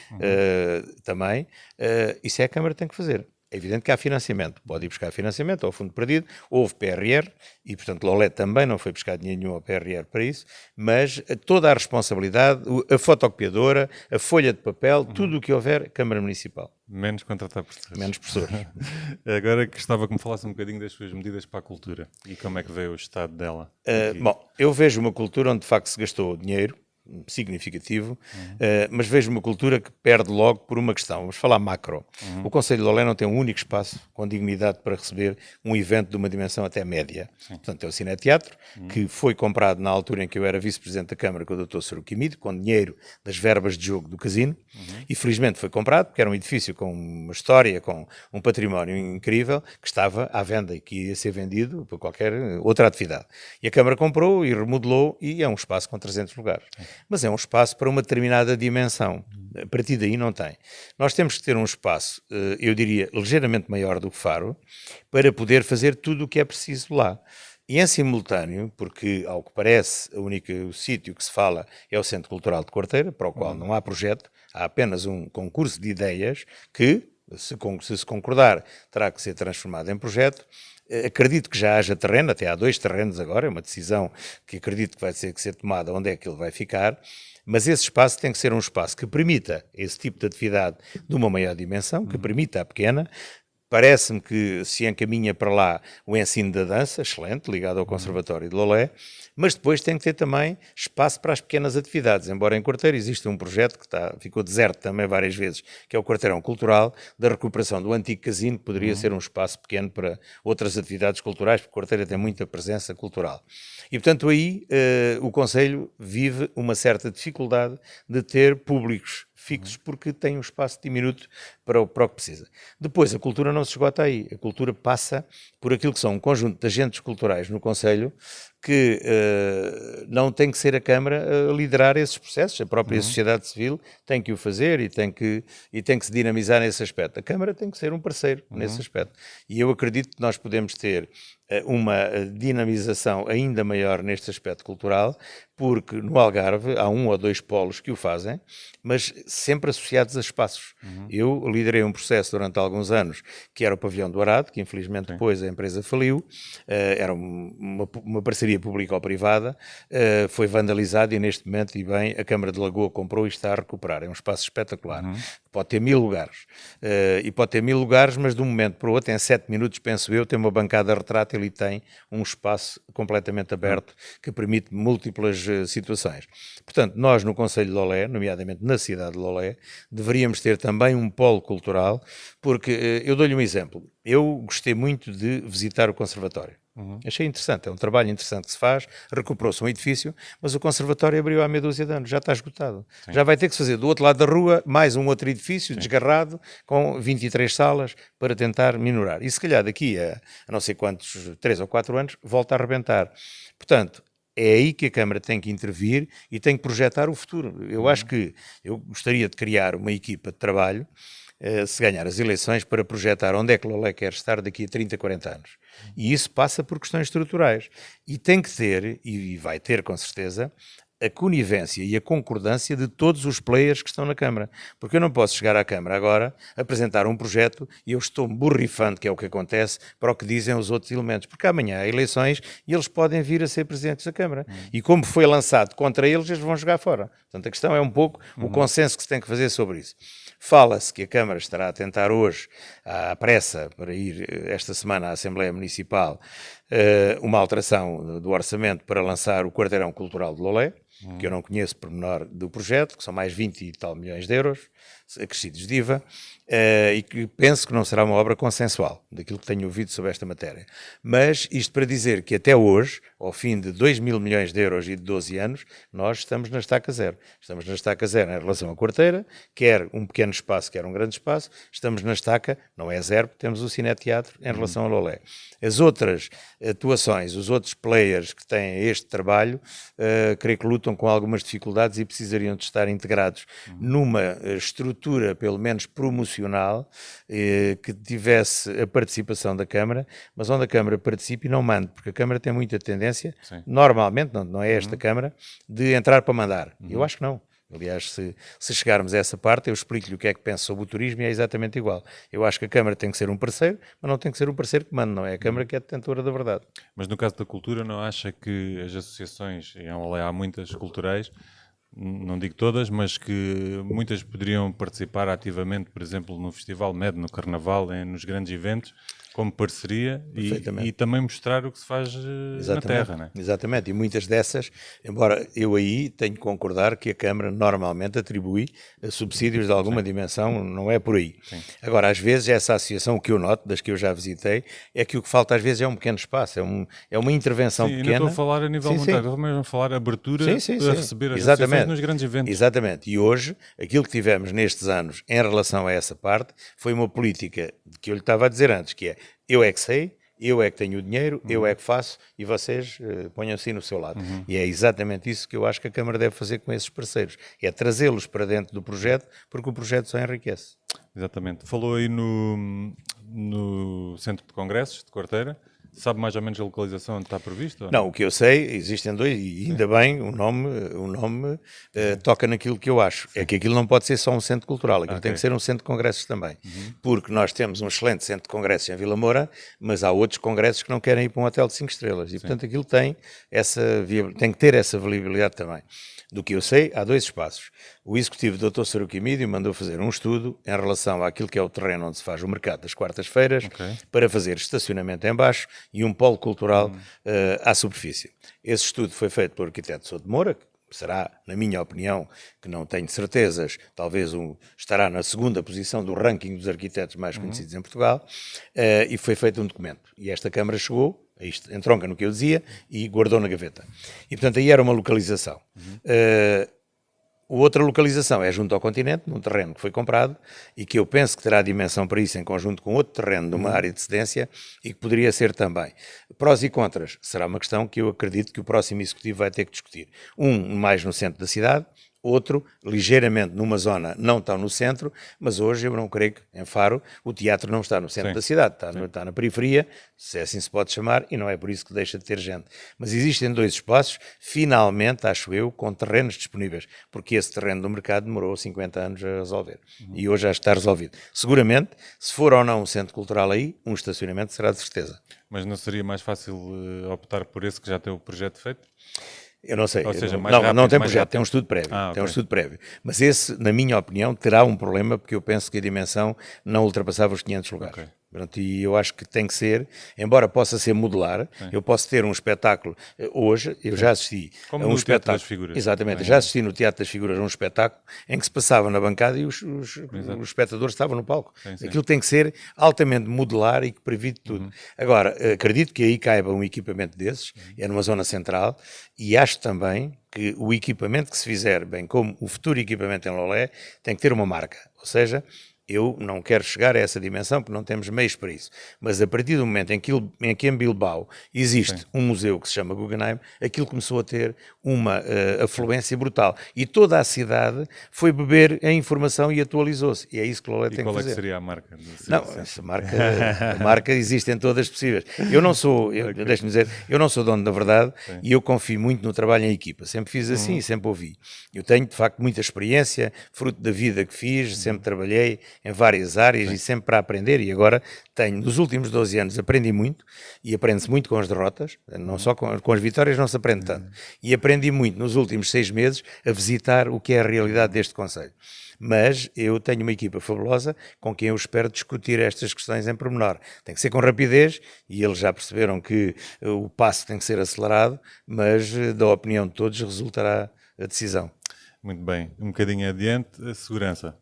[SPEAKER 2] também, isso é a Câmara que tem que fazer. É evidente que há financiamento, pode ir buscar financiamento ao fundo perdido, houve PRR, e portanto Lolé também não foi buscar dinheiro nenhum ao PRR para isso, mas toda a responsabilidade, a fotocopiadora, a folha de papel, tudo o que houver, Câmara Municipal.
[SPEAKER 1] Menos contratar professores.
[SPEAKER 2] Menos professores.
[SPEAKER 1] Agora gostava que me falasse um bocadinho das suas medidas para a cultura e como é que vê o estado dela.
[SPEAKER 2] Bom, eu vejo uma cultura onde de facto se gastou dinheiro, significativo, mas vejo uma cultura que perde logo por uma questão. Vamos falar macro. O Conselho de Lolé não tem um único espaço com dignidade para receber um evento de uma dimensão até média. Portanto, é o Cineteatro, que foi comprado na altura em que eu era vice-presidente da Câmara com o Dr. Saruquimido, com dinheiro das verbas de jogo do casino, e felizmente foi comprado, porque era um edifício com uma história, com um património incrível, que estava à venda e que ia ser vendido para qualquer outra atividade. E a Câmara comprou e remodelou, e é um espaço com 300 lugares. Mas é um espaço para uma determinada dimensão. A partir daí não tem. Nós temos que ter um espaço, eu diria, ligeiramente maior do que Faro, para poder fazer tudo o que é preciso lá. E em simultâneo, porque, ao que parece, o sítio que se fala é o Centro Cultural de Quarteira, para o qual não há projeto, há apenas um concurso de ideias que, se se concordar, terá que ser transformado em projeto. Acredito que já haja terreno, até há 2 terrenos agora, é uma decisão que acredito que vai ter que ser tomada, onde é que ele vai ficar, mas esse espaço tem que ser um espaço que permita esse tipo de atividade de uma maior dimensão, que permita a pequena. Parece-me que se encaminha para lá o ensino da dança, excelente, ligado ao Conservatório de Lolé, mas depois tem que ter também espaço para as pequenas atividades, embora em Quarteira exista um projeto que ficou deserto também várias vezes, que é o Quarteirão Cultural, da recuperação do antigo casino, que poderia ser um espaço pequeno para outras atividades culturais, porque Quarteira tem muita presença cultural. E, portanto, aí o Conselho vive uma certa dificuldade de ter públicos fixos, porque tem um espaço diminuto para o que precisa. Depois, a cultura não se esgota aí. A cultura passa por aquilo que são um conjunto de agentes culturais no Conselho que não tem que ser a Câmara a liderar esses processos. A própria sociedade civil tem que o fazer e tem que se dinamizar nesse aspecto. A Câmara tem que ser um parceiro nesse aspecto. E eu acredito que nós podemos ter uma dinamização ainda maior neste aspecto cultural, porque no Algarve há 1 ou 2 polos que o fazem, mas sempre associados a espaços. Eu liderei um processo durante alguns anos, que era o Pavilhão do Arado, que infelizmente depois a empresa faliu, era uma parceria público-privada, foi vandalizado e neste momento, e bem, a Câmara de Lagoa comprou e está a recuperar. É um espaço espetacular. Pode ter 1000 lugares. E pode ter 1000 lugares, mas de um momento para o outro, em 7 minutos, penso eu, tem uma bancada retrátil e tem um espaço completamente aberto que permite múltiplas situações. Portanto, nós no Conselho de Lolé, nomeadamente na cidade de Lolé, deveríamos ter também um polo cultural, porque eu dou-lhe um exemplo. Eu gostei muito de visitar o Conservatório. Achei interessante, é um trabalho interessante que se faz, recuperou-se um edifício, mas o conservatório abriu há meia dúzia de anos, já está esgotado. Sim. Já vai ter que se fazer do outro lado da rua mais um outro edifício, sim, desgarrado, com 23 salas, para tentar minorar. E se calhar daqui a não sei quantos, 3 ou 4 anos, volta a arrebentar. Portanto, é aí que a Câmara tem que intervir e tem que projetar o futuro. Eu acho que eu gostaria de criar uma equipa de trabalho, se ganhar as eleições, para projetar onde é que Lolé quer estar daqui a 30, 40 anos. E isso passa por questões estruturais. E tem que ter, e vai ter com certeza, a conivência e a concordância de todos os players que estão na Câmara. Porque eu não posso chegar à Câmara agora, apresentar um projeto e eu estou borrifando, que é o que acontece, para o que dizem os outros elementos. Porque amanhã há eleições e eles podem vir a ser presidentes da Câmara. E como foi lançado contra eles, eles vão jogar fora. Portanto, a questão é um pouco o consenso que se tem que fazer sobre isso. Fala-se que a Câmara estará a tentar hoje, à pressa, para ir esta semana à Assembleia Municipal, uma alteração do orçamento para lançar o Quarteirão Cultural de Lolé, que eu não conheço por menor do projeto, que são mais 20 e tal milhões de euros, acrescidos de IVA, e que penso que não será uma obra consensual, daquilo que tenho ouvido sobre esta matéria. Mas isto para dizer que até hoje, ao fim de 2 mil milhões de euros e de 12 anos, nós estamos na estaca zero. Estamos na estaca zero em relação à quarteira, quer um pequeno espaço, quer um grande espaço, estamos na estaca, não é zero, porque temos o Cineteatro em relação ao Lolé. As outras atuações, os outros players que têm este trabalho, creio que lutam com algumas dificuldades e precisariam de estar integrados numa estrutura, pelo menos promocional, que tivesse a participação da Câmara, mas onde a Câmara participe e não mande, porque a Câmara tem muita tendência, sim, normalmente, não é esta Câmara, de entrar para mandar. Eu acho que não. Aliás, se chegarmos a essa parte, eu explico-lhe o que é que penso sobre o turismo e é exatamente igual. Eu acho que a Câmara tem que ser um parceiro, mas não tem que ser um parceiro que manda, não é a Câmara que é detentora da verdade.
[SPEAKER 1] Mas no caso da cultura, não acha que as associações, e há muitas culturais, não digo todas, mas que muitas poderiam participar ativamente, por exemplo, no Festival MED, no Carnaval, nos grandes eventos, como parceria e também mostrar o que se faz na terra, não é?
[SPEAKER 2] Exatamente, e muitas dessas, embora eu aí tenho que concordar que a Câmara normalmente atribui subsídios de alguma dimensão, não é por aí. Sim. Agora, às vezes, essa associação, o que eu noto, das que eu já visitei, é que o que falta às vezes é um pequeno espaço, é uma intervenção pequena.
[SPEAKER 1] Sim, não estou a falar a nível monetário, estou mesmo a falar abertura para receber as associações nos grandes eventos.
[SPEAKER 2] Exatamente, e hoje, aquilo que tivemos nestes anos em relação a essa parte, foi uma política que eu lhe estava a dizer antes, que é eu é que sei, eu é que tenho o dinheiro, eu é que faço e vocês ponham-se no seu lado. E é exatamente isso que eu acho que a Câmara deve fazer com esses parceiros, é trazê-los para dentro do projeto, porque o projeto só enriquece.
[SPEAKER 1] Exatamente. Falou aí no Centro de Congressos de Quarteira. Sabe mais ou menos a localização onde está previsto?
[SPEAKER 2] Não, o que eu sei, existem dois, e ainda bem, o nome toca naquilo que eu acho. Sim. É que aquilo não pode ser só um centro cultural, aquilo tem que ser um centro de congressos também. Porque nós temos um excelente centro de congressos em Vila Moura, mas há outros congressos que não querem ir para um hotel de 5 estrelas. E, portanto, aquilo tem que ter essa viabilidade também. Do que eu sei, há 2 espaços. O executivo Dr. Saruki Mídio mandou fazer um estudo em relação àquilo que é o terreno onde se faz o mercado das quartas-feiras, para fazer estacionamento em baixo e um polo cultural à superfície. Esse estudo foi feito pelo arquiteto Souto de Moura, que será, na minha opinião, que não tenho certezas, talvez estará na segunda posição do ranking dos arquitetos mais conhecidos em Portugal, e foi feito um documento. E esta Câmara chegou, isto entronca no que eu dizia, e guardou na gaveta. E, portanto, aí era uma localização. Outra localização é junto ao continente, num terreno que foi comprado e que eu penso que terá dimensão para isso em conjunto com outro terreno de uma área de cedência e que poderia ser também. Prós e contras será uma questão que eu acredito que o próximo executivo vai ter que discutir. Mais no centro da cidade, outro ligeiramente numa zona não tão no centro, mas hoje eu não creio que em Faro o teatro não está no centro da cidade, está na periferia, se assim se pode chamar, e não é por isso que deixa de ter gente. Mas existem 2 espaços, finalmente, acho eu, com terrenos disponíveis, porque esse terreno do mercado demorou 50 anos a resolver, e hoje já está resolvido. Seguramente, se for ou não um centro cultural aí, um estacionamento será de certeza.
[SPEAKER 1] Mas não seria mais fácil optar por esse que já tem o projeto feito?
[SPEAKER 2] Eu não sei.
[SPEAKER 1] Ou seja,
[SPEAKER 2] não tem projeto, tem um estudo prévio. Tem um estudo prévio. Mas esse, na minha opinião, terá um problema porque eu penso que a dimensão não ultrapassava os 500 lugares. Pronto, e eu acho que tem que ser, embora possa ser modular, eu posso ter um espetáculo, hoje, eu já assisti
[SPEAKER 1] Como
[SPEAKER 2] a um
[SPEAKER 1] no Teatro
[SPEAKER 2] espetáculo,
[SPEAKER 1] das Figuras.
[SPEAKER 2] exatamente, já assisti no Teatro das Figuras a um espetáculo em que se passava na bancada e os espectadores estavam no palco.
[SPEAKER 1] Sim.
[SPEAKER 2] Aquilo tem que ser altamente modular e que previde tudo. Agora, acredito que aí caiba um equipamento desses, é numa zona central, e acho também que o equipamento que se fizer, bem como o futuro equipamento em Lolé, tem que ter uma marca, ou seja, eu não quero chegar a essa dimensão porque não temos meios para isso. Mas a partir do momento em que em Bilbao existe um museu que se chama Guggenheim, aquilo começou a ter uma afluência brutal. E toda a cidade foi beber a informação e atualizou-se. E é isso que o Lolé tem que fazer.
[SPEAKER 1] Qual é que seria a marca?
[SPEAKER 2] Não, essa marca existe em todas as possíveis. Eu não sou, deixe-me dizer, eu não sou dono da verdade e eu confio muito no trabalho em equipa. Sempre fiz assim e sempre ouvi. Eu tenho, de facto, muita experiência, fruto da vida que fiz, sempre trabalhei em várias áreas e sempre para aprender, e agora tenho, nos últimos 12 anos aprendi muito, e aprende-se muito com as derrotas, não só com as vitórias não se aprende tanto, e aprendi muito nos últimos 6 meses a visitar o que é a realidade deste concelho. Mas eu tenho uma equipa fabulosa com quem eu espero discutir estas questões em pormenor. Tem que ser com rapidez, e eles já perceberam que o passo tem que ser acelerado, mas da opinião de todos resultará a decisão.
[SPEAKER 1] Muito bem. Um bocadinho adiante, a segurança.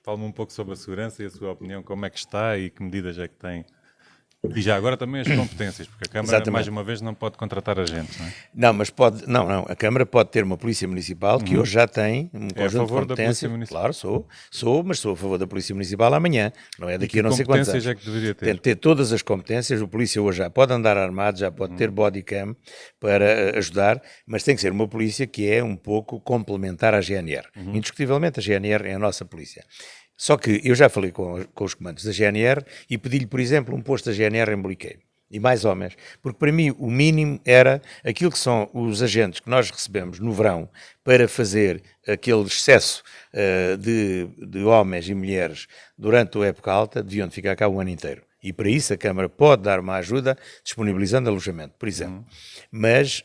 [SPEAKER 1] Fala-me um pouco sobre a segurança e a sua opinião, como é que está e que medidas é que tem. E já agora também as competências, porque a Câmara,
[SPEAKER 2] Exatamente,
[SPEAKER 1] mais uma vez, não pode contratar agentes, não é?
[SPEAKER 2] Não, mas pode, não, a Câmara pode ter uma Polícia Municipal que hoje já tem um conjunto
[SPEAKER 1] a favor
[SPEAKER 2] de
[SPEAKER 1] da
[SPEAKER 2] competências.
[SPEAKER 1] Polícia Municipal?
[SPEAKER 2] Claro, mas sou a favor da Polícia Municipal amanhã, não é daqui a não sei quantos anos.
[SPEAKER 1] Que competências é que deveria ter?
[SPEAKER 2] Tem de ter todas as competências, o polícia hoje já pode andar armado, já pode ter bodycam para ajudar, mas tem que ser uma polícia que é um pouco complementar à GNR. Indiscutivelmente a GNR é a nossa polícia. Só que eu já falei com os comandos da GNR e pedi-lhe, por exemplo, um posto da GNR em Boliqueiro. E mais homens, porque para mim o mínimo era aquilo que são os agentes que nós recebemos no verão para fazer aquele excesso de homens e mulheres durante a época alta, deviam ficar cá o ano inteiro. E para isso a Câmara pode dar uma ajuda disponibilizando alojamento, por exemplo. Mas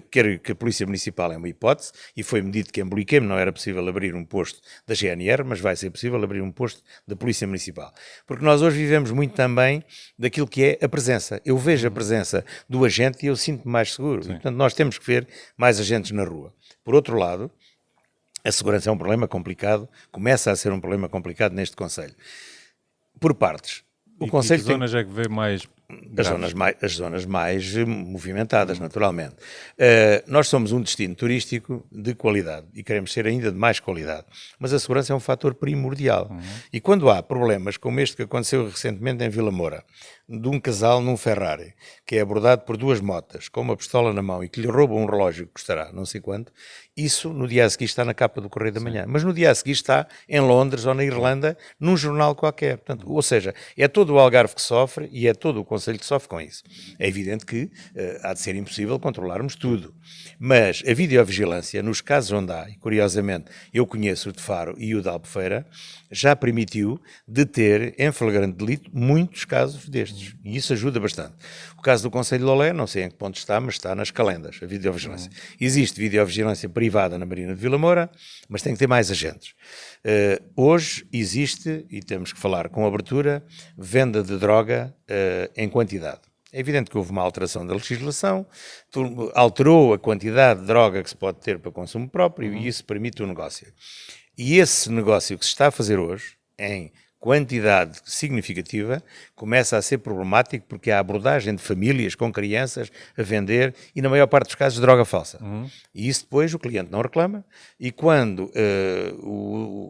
[SPEAKER 2] quero que a Polícia Municipal é uma hipótese, e foi-me dito que em Boliquem não era possível abrir um posto da GNR, mas vai ser possível abrir um posto da Polícia Municipal. Porque nós hoje vivemos muito também daquilo que é a presença. Eu vejo a presença do agente e eu sinto-me mais seguro. E, portanto, nós temos que ver mais agentes na rua. Por outro lado, a segurança é um problema complicado, começa a ser um problema complicado neste Conselho. Por partes. O Conselho
[SPEAKER 1] que zonas é que vê mais
[SPEAKER 2] as zonas mais movimentadas, naturalmente. Nós somos um destino turístico de qualidade e queremos ser ainda de mais qualidade, mas a segurança é um fator primordial. E quando há problemas como este que aconteceu recentemente em Vila Moura, de um casal num Ferrari, que é abordado por 2 motas, com uma pistola na mão e que lhe roubam um relógio que custará não sei quanto, isso no dia a seguir está na capa do Correio da Manhã. Mas no dia a seguir está em Londres ou na Irlanda, num jornal qualquer. Portanto, ou seja, é todo o Algarve que sofre e é todo o Conselho que sofre com isso. É evidente que há de ser impossível controlarmos tudo. Mas a videovigilância, nos casos onde há, e curiosamente eu conheço o de Faro e o de Albufeira, já permitiu deter em flagrante delito muitos casos destes. E isso ajuda bastante. O caso do Conselho de Lolé, não sei em que ponto está, mas está nas calendas, a videovigilância. Existe videovigilância privada na Marina de Vila Moura, mas tem que ter mais agentes. Hoje existe, e temos que falar com abertura, venda de droga em quantidade. É evidente que houve uma alteração da legislação, alterou a quantidade de droga que se pode ter para consumo próprio e isso permite o negócio. E esse negócio que se está a fazer hoje, em quantidade significativa, começa a ser problemático porque há abordagem de famílias com crianças a vender e, na maior parte dos casos, droga falsa. E isso depois o cliente não reclama e quando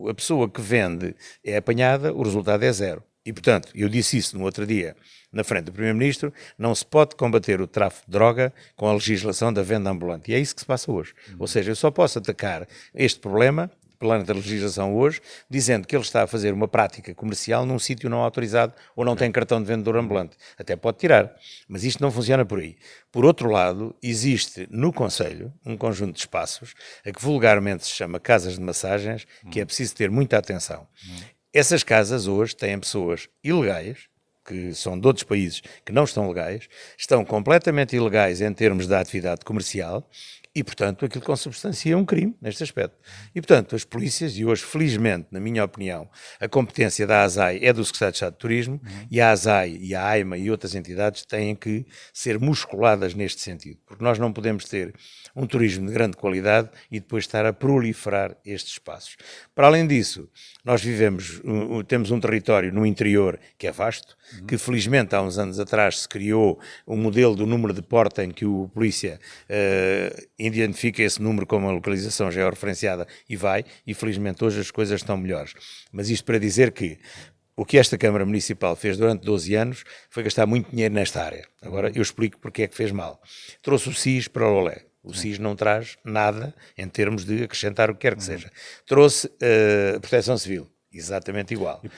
[SPEAKER 2] a pessoa que vende é apanhada, o resultado é 0. E, portanto, eu disse isso no outro dia na frente do Primeiro-Ministro, não se pode combater o tráfico de droga com a legislação da venda ambulante. E é isso que se passa hoje. Ou seja, eu só posso atacar este problema plano da legislação hoje, dizendo que ele está a fazer uma prática comercial num sítio não autorizado ou não tem cartão de vendedor ambulante. Até pode tirar, mas isto não funciona por aí. Por outro lado, existe no Conselho um conjunto de espaços a que vulgarmente se chama casas de massagens, que é preciso ter muita atenção. Essas casas hoje têm pessoas ilegais, que são de outros países que não estão legais, estão completamente ilegais em termos da atividade comercial, e, portanto, aquilo consubstancia é um crime neste aspecto. E, portanto, as polícias, e hoje, felizmente, na minha opinião, a competência da ASAI é do Secretário de Estado de Turismo, e a ASAI e a AIMA e outras entidades têm que ser musculadas neste sentido, porque nós não podemos ter um turismo de grande qualidade e depois estar a proliferar estes espaços. Para além disso, nós temos um território no interior que é vasto, que felizmente há uns anos atrás se criou um modelo do número de porta em que o polícia identifica esse número como a localização georreferenciada e felizmente hoje as coisas estão melhores. Mas isto para dizer que o que esta Câmara Municipal fez durante 12 anos foi gastar muito dinheiro nesta área. Agora eu explico porque é que fez mal. Trouxe o SIS para o Lolé. O SIS não traz nada em termos de acrescentar o que quer que seja. Trouxe a Proteção Civil. Exatamente igual.
[SPEAKER 1] E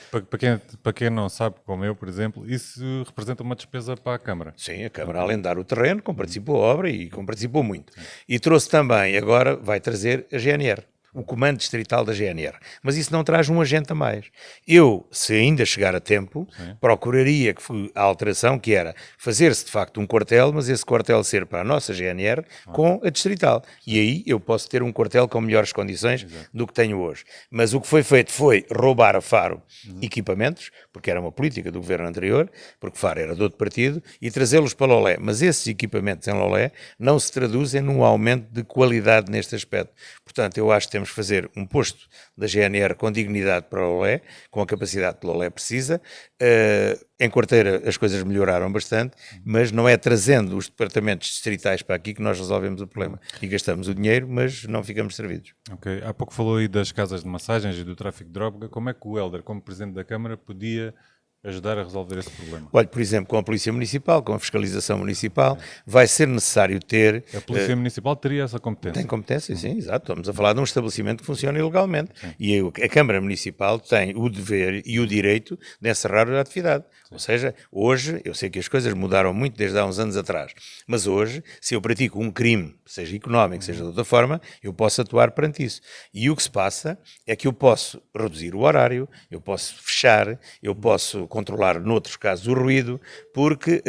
[SPEAKER 1] para quem não sabe, como eu, por exemplo, isso representa uma despesa para a Câmara.
[SPEAKER 2] Sim, a Câmara, além de dar o terreno, comparticipou a obra e comparticipou muito. E trouxe também, agora vai trazer a GNR, o Comando Distrital da GNR. Mas isso não traz um agente a mais. Eu, se ainda chegar a tempo, procuraria a alteração que era fazer-se de facto um quartel, mas esse quartel ser para a nossa GNR com a Distrital. E aí eu posso ter um quartel com melhores condições do que tenho hoje. Mas o que foi feito foi roubar a Faro equipamentos, porque era uma política do governo anterior, porque Faro era de outro partido, e trazê-los para Lolé. Mas esses equipamentos em Lolé não se traduzem num aumento de qualidade neste aspecto. Portanto, eu acho que temos que fazer um posto da GNR com dignidade para o Lolé, com a capacidade que o Lolé precisa. Em Quarteira as coisas melhoraram bastante, mas não é trazendo os departamentos distritais para aqui que nós resolvemos o problema. E gastamos o dinheiro, mas não ficamos servidos.
[SPEAKER 1] Ok. Há pouco falou aí das casas de massagens e do tráfico de droga. Como é que o Hélder, como Presidente da Câmara, podia ajudar a resolver esse problema?
[SPEAKER 2] Olha, por exemplo, com a Polícia Municipal, com a Fiscalização Municipal, vai ser necessário ter...
[SPEAKER 1] A Polícia Municipal teria essa competência?
[SPEAKER 2] Tem competência, sim, exato. Estamos a falar de um estabelecimento que funciona ilegalmente. Sim. E a Câmara Municipal tem o dever e o direito de encerrar a atividade. Sim. Ou seja, hoje, eu sei que as coisas mudaram muito desde há uns anos atrás, mas hoje, se eu pratico um crime, seja económico, seja de outra forma, eu posso atuar perante isso. E o que se passa é que eu posso reduzir o horário, eu posso fechar, eu posso controlar, noutros casos, o ruído, porque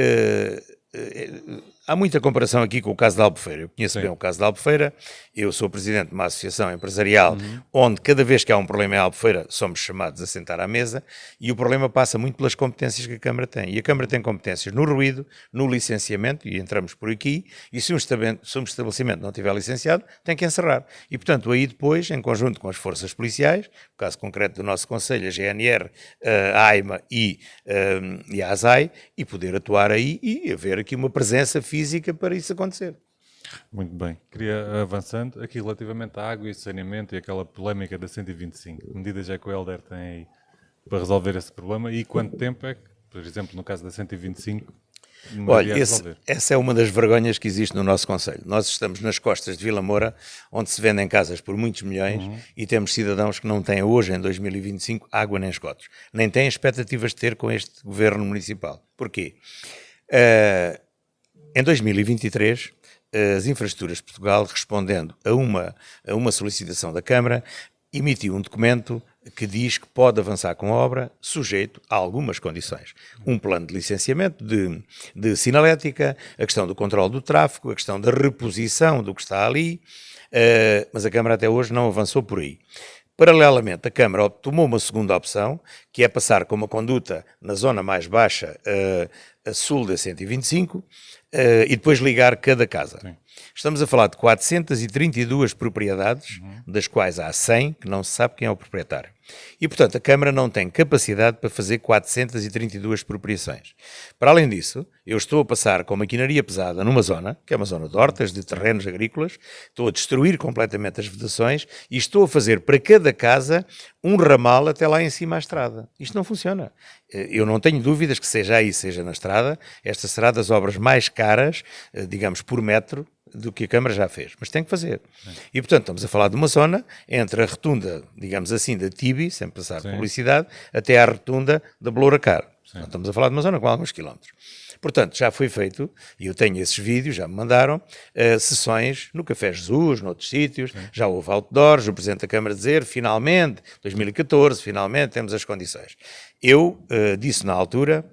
[SPEAKER 2] há muita comparação aqui com o caso da Albufeira. Eu conheço bem o caso da Albufeira, eu sou presidente de uma associação empresarial onde cada vez que há um problema em Albufeira somos chamados a sentar à mesa e o problema passa muito pelas competências que a Câmara tem. E a Câmara tem competências no ruído, no licenciamento, e entramos por aqui, e se um estabelecimento não estiver licenciado, tem que encerrar. E, portanto, aí depois, em conjunto com as forças policiais, o caso concreto do nosso Conselho, a GNR, a AIMA e a ASAI, e poder atuar aí e haver aqui uma presença física para isso acontecer.
[SPEAKER 1] Muito bem. Queria, avançando, aqui relativamente à água e saneamento e aquela polémica da 125. Que medidas é que o Hélder tem aí para resolver esse problema e quanto tempo é que, por exemplo, no caso da 125,
[SPEAKER 2] olha, essa é uma das vergonhas que existe no nosso Conselho. Nós estamos nas costas de Vila Moura, onde se vendem casas por muitos milhões e temos cidadãos que não têm hoje, em 2025, água nem esgotos. Nem têm expectativas de ter com este governo municipal. Porquê? Em 2023, as Infraestruturas de Portugal, respondendo a uma solicitação da Câmara, emitiu um documento que diz que pode avançar com a obra sujeito a algumas condições. Um plano de licenciamento de sinalética, a questão do controle do tráfego, a questão da reposição do que está ali, mas a Câmara até hoje não avançou por aí. Paralelamente, a Câmara tomou uma segunda opção, que é passar com uma conduta na zona mais baixa, a sul da 125, e depois ligar cada casa. Sim. Estamos a falar de 432 propriedades, das quais há 100 que não se sabe quem é o proprietário. E, portanto, a Câmara não tem capacidade para fazer 432 expropriações. Para além disso, eu estou a passar com maquinaria pesada numa zona, que é uma zona de hortas, de terrenos agrícolas, estou a destruir completamente as vedações e estou a fazer para cada casa um ramal até lá em cima à estrada. Isto não funciona. Eu não tenho dúvidas que seja aí, seja na estrada, esta será das obras mais caras, digamos, por metro, do que a Câmara já fez, mas tem que fazer. Sim. E, portanto, estamos a falar de uma zona entre a rotunda, digamos assim, da Tibi, sem passar publicidade, até à rotunda da Belouracar. Estamos a falar de uma zona com alguns quilómetros. Portanto, já foi feito, e eu tenho esses vídeos, já me mandaram, sessões no Café Jesus, noutros sítios, já houve outdoors, o Presidente da Câmara dizer, finalmente, 2014, finalmente temos as condições. Eu disse na altura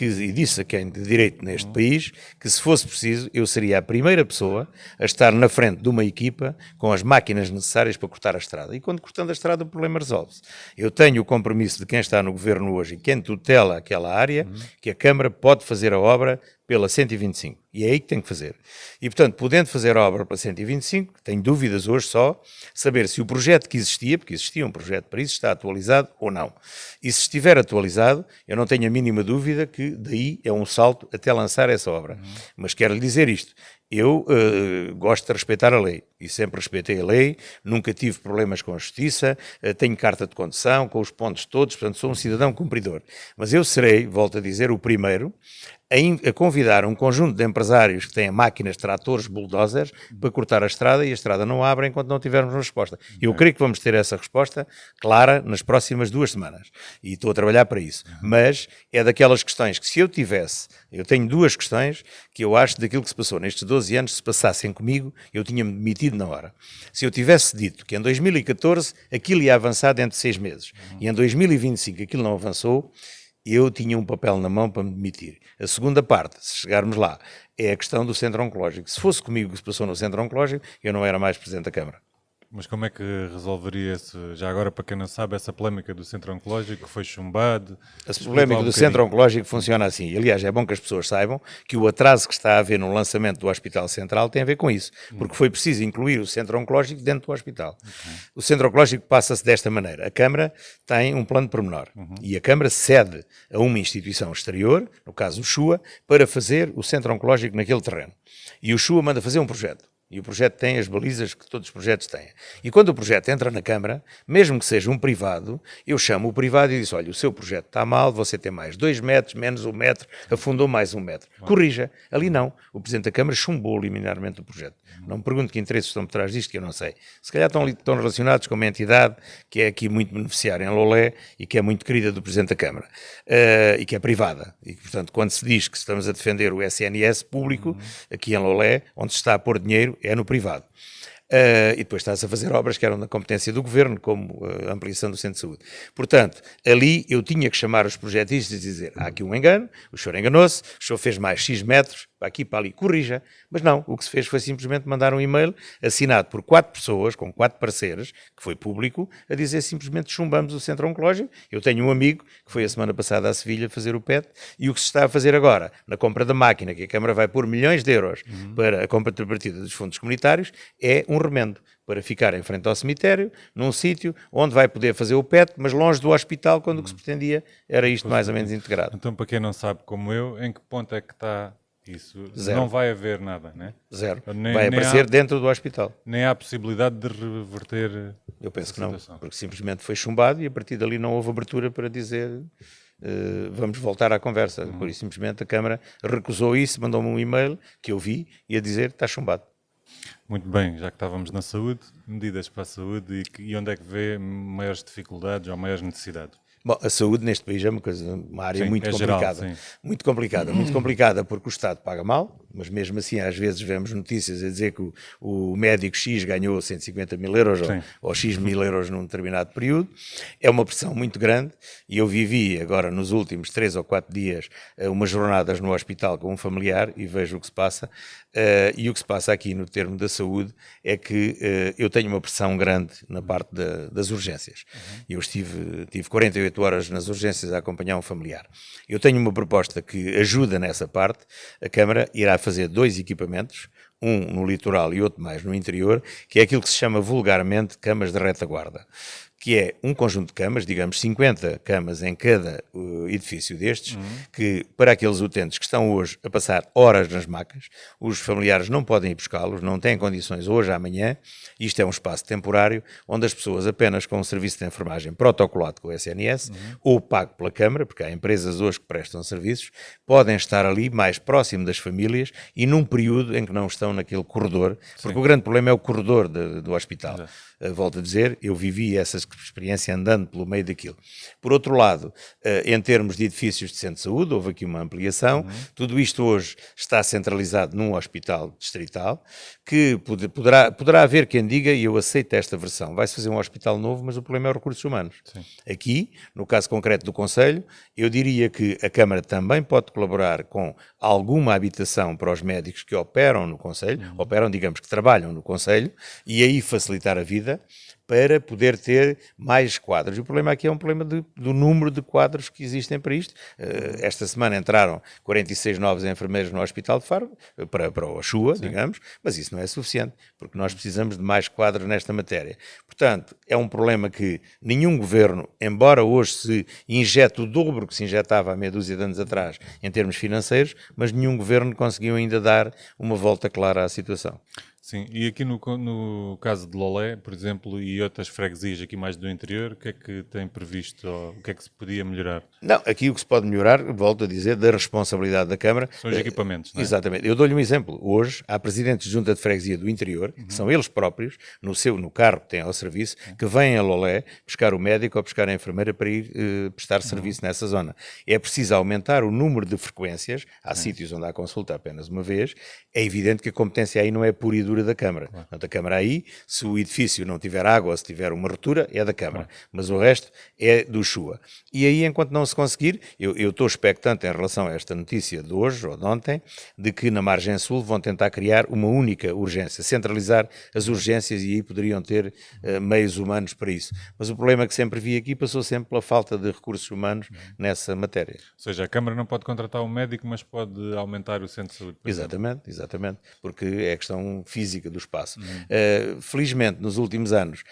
[SPEAKER 2] e disse a quem de direito neste país que, se fosse preciso, eu seria a primeira pessoa a estar na frente de uma equipa com as máquinas necessárias para cortar a estrada. E quando cortando a estrada o problema resolve-se. Eu tenho o compromisso de quem está no governo hoje e quem tutela aquela área, que a Câmara pode fazer a obra pela 125. E é aí que tem que fazer. E, portanto, podendo fazer a obra pela 125, tenho dúvidas hoje só saber se o projeto que existia, porque existia um projeto para isso, está atualizado ou não. E se estiver atualizado, eu não tenho a mínima dúvida que daí é um salto até lançar essa obra. Mas quero lhe dizer isto. Eu gosto de respeitar a lei e sempre respeitei a lei, nunca tive problemas com a justiça, tenho carta de condução, com os pontos todos, portanto sou um cidadão cumpridor. Mas eu serei, volto a dizer, o primeiro a convidar um conjunto de empresários que têm máquinas, tratores, bulldozers, para cortar a estrada, e a estrada não abre enquanto não tivermos uma resposta. Eu creio que vamos ter essa resposta clara nas próximas 2 semanas. E estou a trabalhar para isso. Mas é daquelas questões que, se eu tivesse, eu tenho 2 questões que eu acho daquilo que se passou nestes 12 anos, se passassem comigo, eu tinha-me demitido na hora. Se eu tivesse dito que em 2014 aquilo ia avançar dentro de 6 meses, e em 2025 aquilo não avançou, eu tinha um papel na mão para me demitir. A segunda parte, se chegarmos lá, é a questão do centro oncológico. Se fosse comigo que se passou no centro oncológico, eu não era mais Presidente da Câmara.
[SPEAKER 1] Mas como é que resolveria já agora, para quem não sabe, essa polémica do centro oncológico que foi chumbado?
[SPEAKER 2] A polémica do centro oncológico funciona assim. E, aliás, é bom que as pessoas saibam que o atraso que está a haver no lançamento do Hospital Central tem a ver com isso, porque foi preciso incluir o centro oncológico dentro do hospital. O centro oncológico passa-se desta maneira. A Câmara tem um plano pormenor e a Câmara cede a uma instituição exterior, no caso o CHUA, para fazer o centro oncológico naquele terreno. E o CHUA manda fazer um projeto. E o projeto tem as balizas que todos os projetos têm. E quando o projeto entra na Câmara, mesmo que seja um privado, eu chamo o privado e digo: olha, o seu projeto está mal, você tem mais 2 metros, menos 1 metro, afundou mais 1 metro. Corrija. Ali não. O Presidente da Câmara chumbou liminarmente o projeto. Não me pergunto que interesses estão por trás disto, que eu não sei. Se calhar estão relacionados com uma entidade que é aqui muito beneficiária em Lolé e que é muito querida do Presidente da Câmara. E que é privada. E, portanto, quando se diz que estamos a defender o SNS público, aqui em Lolé, onde se está a pôr dinheiro, é no privado. E depois está-se a fazer obras que eram da competência do Governo, como a ampliação do Centro de Saúde. Portanto, ali eu tinha que chamar os projetistas e dizer: há aqui um engano, o senhor enganou-se, o senhor fez mais X metros, para aqui, para ali, corrija. Mas não, o que se fez foi simplesmente mandar um e-mail assinado por 4 pessoas, com 4 parceiros, que foi público, a dizer simplesmente: chumbamos o centro oncológico. Eu tenho um amigo que foi a semana passada a Sevilha fazer o PET, e o que se está a fazer agora, na compra da máquina, que a Câmara vai pôr milhões de euros para a contrapartida dos fundos comunitários, é um remendo para ficar em frente ao cemitério, num sítio onde vai poder fazer o PET, mas longe do hospital, quando o que se pretendia era isto mais ou menos integrado.
[SPEAKER 1] Então, para quem não sabe, como eu, em que ponto é que está isso?
[SPEAKER 2] Zero.
[SPEAKER 1] Não vai haver nada, né?
[SPEAKER 2] Zero. Vai aparecer dentro do hospital.
[SPEAKER 1] Nem há possibilidade de reverter.
[SPEAKER 2] Eu penso que não, porque simplesmente foi chumbado e a partir dali não houve abertura para dizer vamos voltar à conversa. Por isso, simplesmente a Câmara recusou isso, mandou-me um e-mail que eu vi e a dizer: está chumbado.
[SPEAKER 1] Muito bem, já que estávamos na saúde, medidas para a saúde e onde é que vê maiores dificuldades ou maiores necessidades?
[SPEAKER 2] Bom, a saúde neste país é uma área muito complicada.
[SPEAKER 1] Geral,
[SPEAKER 2] muito complicada, porque o Estado paga mal, mas mesmo assim às vezes vemos notícias a dizer que o médico X ganhou 150 mil euros ou X mil euros num determinado período. É uma pressão muito grande e eu vivi agora nos últimos 3 ou 4 dias umas jornadas no hospital com um familiar e vejo o que se passa. E o que se passa aqui no termo da saúde é que eu tenho uma pressão grande na parte das urgências. Eu tive 48 horas nas urgências a acompanhar um familiar. Eu tenho uma proposta que ajuda nessa parte. A Câmara irá fazer 2 equipamentos, um no litoral e outro mais no interior, que é aquilo que se chama vulgarmente camas de retaguarda, que é um conjunto de camas, digamos 50 camas em cada edifício destes, que para aqueles utentes que estão hoje a passar horas nas macas, os familiares não podem ir buscá-los, não têm condições hoje ou amanhã. Isto é um espaço temporário onde as pessoas apenas com um serviço de enfermagem protocolado com o SNS ou pago pela Câmara, porque há empresas hoje que prestam serviços, podem estar ali mais próximo das famílias e num período em que não estão naquele corredor, porque o grande problema é o corredor do hospital. Volto a dizer, eu vivi essas experiência andando pelo meio daquilo. Por outro lado, em termos de edifícios de centro de saúde, houve aqui uma ampliação. Tudo isto hoje está centralizado num hospital distrital, que poderá haver quem diga, e eu aceito esta versão, vai-se fazer um hospital novo, mas o problema é os recursos humanos.
[SPEAKER 1] Sim.
[SPEAKER 2] Aqui, no caso concreto do Conselho, eu diria que a Câmara também pode colaborar com alguma habitação para os médicos que operam no Conselho, digamos, que trabalham no Conselho, e aí facilitar a vida para poder ter mais quadros. O problema aqui é um problema do número de quadros que existem para isto. Esta semana entraram 46 novos enfermeiros no Hospital de Faro, para o Oxua, digamos, mas isso não é suficiente, porque nós precisamos de mais quadros nesta matéria. Portanto, é um problema que nenhum governo, embora hoje se injete o dobro que se injetava há meia dúzia de anos atrás em termos financeiros, mas nenhum governo conseguiu ainda dar uma volta clara à situação.
[SPEAKER 1] Sim, e aqui no caso de Lolé, por exemplo, e outras freguesias aqui mais do interior, o que é que tem previsto, ou o que é que se podia melhorar?
[SPEAKER 2] Não, aqui o que se pode melhorar, volto a dizer, da responsabilidade da Câmara.
[SPEAKER 1] São os equipamentos, não é?
[SPEAKER 2] Exatamente. Eu dou-lhe um exemplo. Hoje, há presidentes de junta de freguesia do interior, que são eles próprios, no carro que têm ao serviço, que vêm a Lolé buscar o médico ou buscar a enfermeira para ir prestar serviço nessa zona. É preciso aumentar o número de frequências. Há sítios onde há consulta apenas uma vez. É evidente que a competência aí não é pura e dura da Câmara. Portanto, a Câmara aí, se o edifício não tiver água ou se tiver uma ruptura, é da Câmara. Mas o resto é do Xua. E aí, enquanto não se conseguir, eu estou expectante em relação a esta notícia de hoje ou de ontem, de que na margem sul vão tentar criar uma única urgência, centralizar as urgências, e aí poderiam ter meios humanos para isso. Mas o problema que sempre vi aqui passou sempre pela falta de recursos humanos nessa matéria.
[SPEAKER 1] Ou seja, a Câmara não pode contratar um médico, mas pode aumentar o centro de saúde.
[SPEAKER 2] Exatamente, porque é questão física do espaço. Felizmente, nos últimos anos,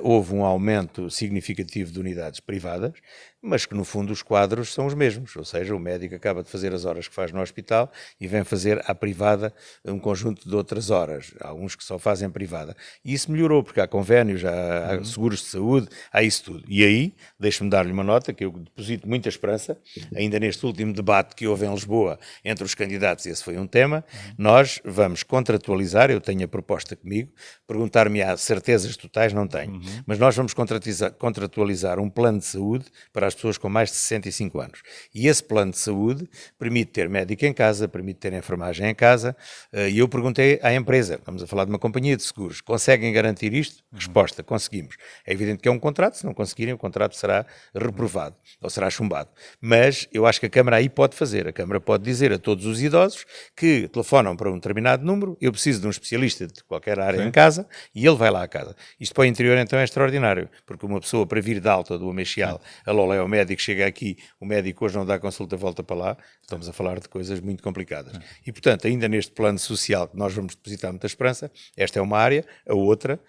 [SPEAKER 2] houve um aumento significativo de unidades privadas, mas que no fundo os quadros são os mesmos, ou seja, o médico acaba de fazer as horas que faz no hospital e vem fazer à privada um conjunto de outras horas, há alguns que só fazem privada. E isso melhorou, porque há convénios, há seguros de saúde, há isso tudo. E aí, deixe-me dar-lhe uma nota, que eu deposito muita esperança, ainda neste último debate que houve em Lisboa entre os candidatos, esse foi um tema, nós vamos contratualizar, eu tenho a proposta comigo, perguntar-me há certezas totais, não tenho, mas nós vamos contratualizar um plano de saúde para as pessoas com mais de 65 anos. E esse plano de saúde permite ter médico em casa, permite ter enfermagem em casa, e eu perguntei à empresa, estamos a falar de uma companhia de seguros, conseguem garantir isto? Resposta, conseguimos. É evidente que é um contrato, se não conseguirem, o contrato será reprovado, ou será chumbado. Mas eu acho que a Câmara aí pode fazer, a Câmara pode dizer a todos os idosos que telefonam para um determinado número, eu preciso de um especialista de qualquer área em casa, e ele vai lá à casa. Isto para o interior então é extraordinário, porque uma pessoa para vir de Alta do Ameixal a Lolé, o médico chega aqui, o médico hoje não dá consulta, volta para lá, estamos a falar de coisas muito complicadas. E, portanto, ainda neste plano social que nós vamos depositar muita esperança, esta é uma área, a outra,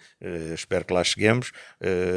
[SPEAKER 2] espero que lá cheguemos,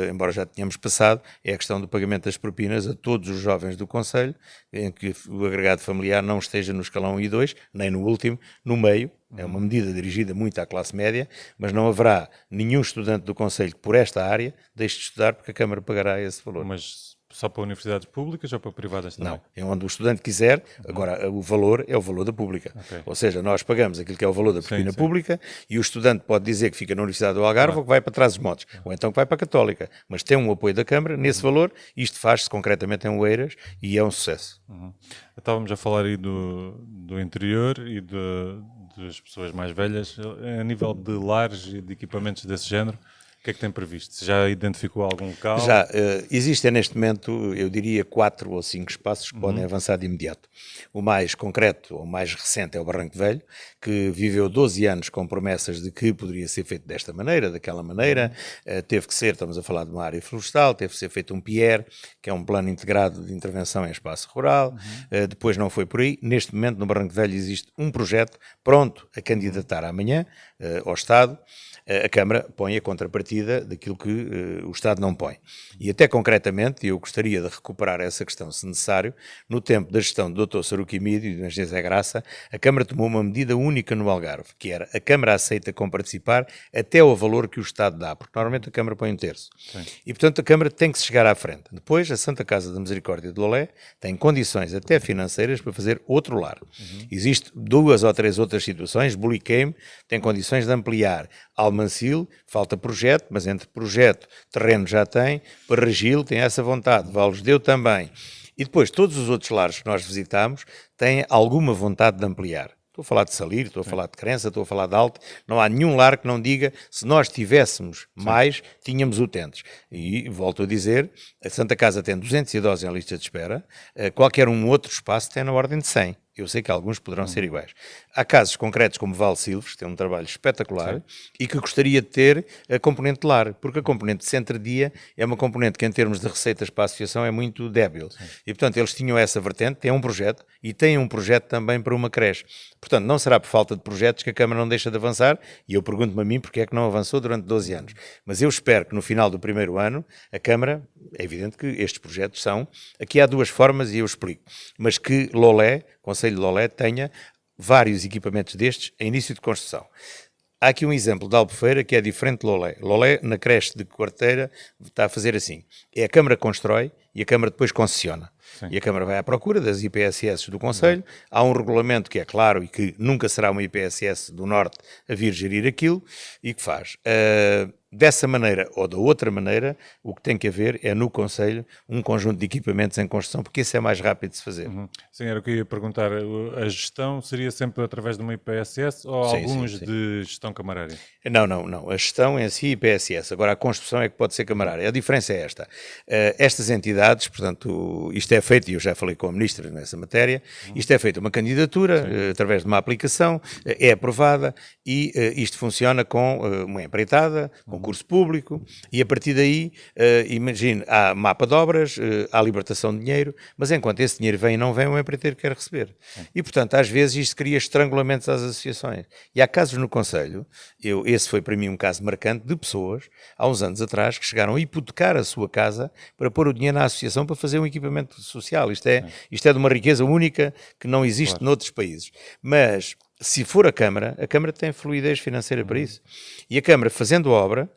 [SPEAKER 2] embora já tenhamos passado, é a questão do pagamento das propinas a todos os jovens do Conselho, em que o agregado familiar não esteja no escalão 1 e 2, nem no último, no meio. É uma medida dirigida muito à classe média, mas não haverá nenhum estudante do Conselho que por esta área deixe de estudar, porque a Câmara pagará esse valor.
[SPEAKER 1] Mas só para universidades públicas ou para privadas também?
[SPEAKER 2] Não, é onde o estudante quiser. Agora, o valor é o valor da pública.
[SPEAKER 1] Okay.
[SPEAKER 2] Ou seja, nós pagamos aquilo que é o valor da propina pública, e o estudante pode dizer que fica na Universidade do Algarve ou que vai para Trás-os-Montes, ou então que vai para a Católica. Mas tem um apoio da Câmara nesse valor. Isto faz-se concretamente em Oeiras e é um sucesso.
[SPEAKER 1] Estávamos a falar aí do interior e das pessoas mais velhas. A nível de lares e de equipamentos desse género, o que é que tem previsto? Se já identificou algum local?
[SPEAKER 2] Já, existem neste momento, eu diria, 4 ou 5 espaços que podem avançar de imediato. O mais concreto, ou mais recente, é o Barranco Velho, que viveu 12 anos com promessas de que poderia ser feito desta maneira, daquela maneira. Teve que ser, estamos a falar de uma área florestal, teve que ser feito um PIER, que é um plano integrado de intervenção em espaço rural. Depois não foi por aí. Neste momento, no Barranco Velho, existe um projeto pronto a candidatar amanhã ao Estado. A Câmara põe a contrapartida daquilo que o Estado não põe. E até concretamente, eu gostaria de recuperar essa questão, se necessário, no tempo da gestão do Dr. Saruki Mídio e do Engenheiro Zé Graça, a Câmara tomou uma medida única no Algarve, que era a Câmara aceita comparticipar até ao valor que o Estado dá, porque normalmente a Câmara põe um terço. Sim. E, portanto, a Câmara tem que se chegar à frente. Depois, a Santa Casa da Misericórdia de Lolé tem condições até financeiras para fazer outro lar. Existem 2 ou 3 outras situações. Bulicame tem condições de ampliar. Almancil, falta projeto, projeto, mas entre projeto, terreno já tem, para Regil tem essa vontade, Valos deu também. E depois todos os outros lares que nós visitámos têm alguma vontade de ampliar. Estou a falar de Salir, estou a falar de Crença, estou a falar de Alte. Não há nenhum lar que não diga, se nós tivéssemos mais, tínhamos utentes. E, volto a dizer, a Santa Casa tem 200 idosos em lista de espera, qualquer um outro espaço tem na ordem de 100. Eu sei que alguns poderão ser iguais. Há casos concretos como Val Silves, que tem um trabalho espetacular, e que gostaria de ter a componente de lar, porque a componente de centro-dia é uma componente que, em termos de receitas para a associação, é muito débil. E, portanto, eles tinham essa vertente, têm um projeto, e têm um projeto também para uma creche. Portanto, não será por falta de projetos que a Câmara não deixa de avançar, e eu pergunto-me a mim porque é que não avançou durante 12 anos. Mas eu espero que no final do primeiro ano, a Câmara, é evidente que estes projetos são, aqui há duas formas e eu explico, mas que Lolé, Conselho de Lolé, tenha vários equipamentos destes em início de construção. Há aqui um exemplo de Albufeira que é diferente de Lolé. Lolé, na creche de Quarteira, está a fazer assim. É a Câmara constrói e a Câmara depois concessiona. Sim. E a Câmara vai à procura das IPSS do Conselho. Há um regulamento que é claro e que nunca será uma IPSS do Norte a vir gerir aquilo e que faz. Dessa maneira ou da outra maneira, o que tem que haver é no Conselho um conjunto de equipamentos em construção, porque isso é mais rápido de se fazer.
[SPEAKER 1] Sim, era o que eu ia perguntar. A gestão seria sempre através de uma IPSS ou
[SPEAKER 2] Sim,
[SPEAKER 1] alguns
[SPEAKER 2] sim.
[SPEAKER 1] de gestão camarária?
[SPEAKER 2] Não. A gestão em si IPSS. Agora a construção é que pode ser camarária. A diferença é esta. Estas entidades, portanto, isto é feito, e eu já falei com a Ministra nessa matéria, isto é feito uma candidatura, através de uma aplicação, é aprovada e isto funciona com uma empreitada, concurso público, e a partir daí, imagine, há mapa de obras, há libertação de dinheiro, mas enquanto esse dinheiro vem e não vem, o empreiteiro quer receber. E, portanto, às vezes isto cria estrangulamentos às associações. E há casos no Conselho, esse foi para mim um caso marcante, de pessoas, há uns anos atrás, que chegaram a hipotecar a sua casa para pôr o dinheiro na associação para fazer um equipamento social. Isto é de uma riqueza única que não existe noutros países. Mas, se for a Câmara tem fluidez financeira para isso. E a Câmara, fazendo a obra,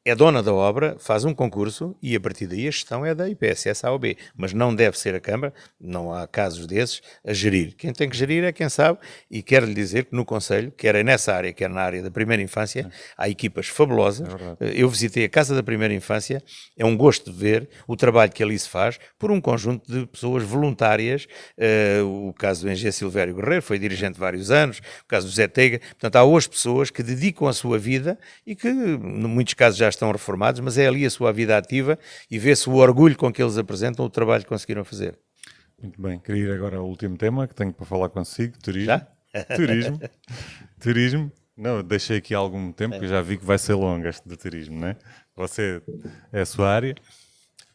[SPEAKER 2] é dona da obra, faz um concurso e a partir daí a gestão é da IPSS A ou B. Mas não deve ser a Câmara, não há casos desses, a gerir. Quem tem que gerir é quem sabe, e quero-lhe dizer que no Conselho, quer nessa área, quer na área da primeira infância, há equipas fabulosas. Eu visitei a Casa da Primeira Infância, é um gosto de ver o trabalho que ali se faz por um conjunto de pessoas voluntárias. O caso do Engenheiro Silvério Guerreiro, foi dirigente vários anos, o caso do Zé Teiga. Portanto, há hoje pessoas que dedicam a sua vida e que, em muitos casos, já estão reformados, mas é ali a sua vida ativa e vê-se o orgulho com que eles apresentam o trabalho que conseguiram fazer.
[SPEAKER 1] Muito bem, queria ir agora ao último tema que tenho para falar consigo, turismo.
[SPEAKER 2] Já?
[SPEAKER 1] Turismo. Não, deixei aqui algum tempo, que já vi que vai ser longo este do turismo, não é? Você é a sua área.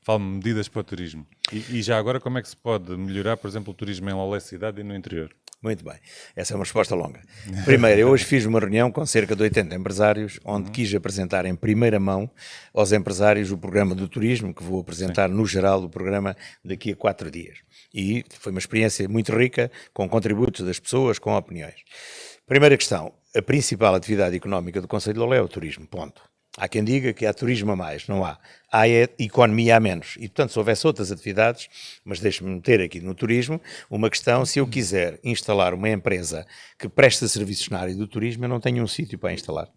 [SPEAKER 1] Fala-me medidas para o turismo. E já agora como é que se pode melhorar, por exemplo, o turismo em Lolé cidade e no interior?
[SPEAKER 2] Muito bem, essa é uma resposta longa. Primeiro, eu hoje fiz uma reunião com cerca de 80 empresários, onde quis apresentar em primeira mão aos empresários o programa do turismo, que vou apresentar no geral o programa daqui a 4 dias. E foi uma experiência muito rica, com contributos das pessoas, com opiniões. Primeira questão, a principal atividade económica do Conselho de Lolé é o turismo, ponto. Há quem diga que há turismo a mais, não há. Há economia a menos. E, portanto, se houvesse outras atividades, mas deixe-me meter aqui no turismo, uma questão, se eu quiser instalar uma empresa que presta serviços na área do turismo, eu não tenho um sítio para instalar.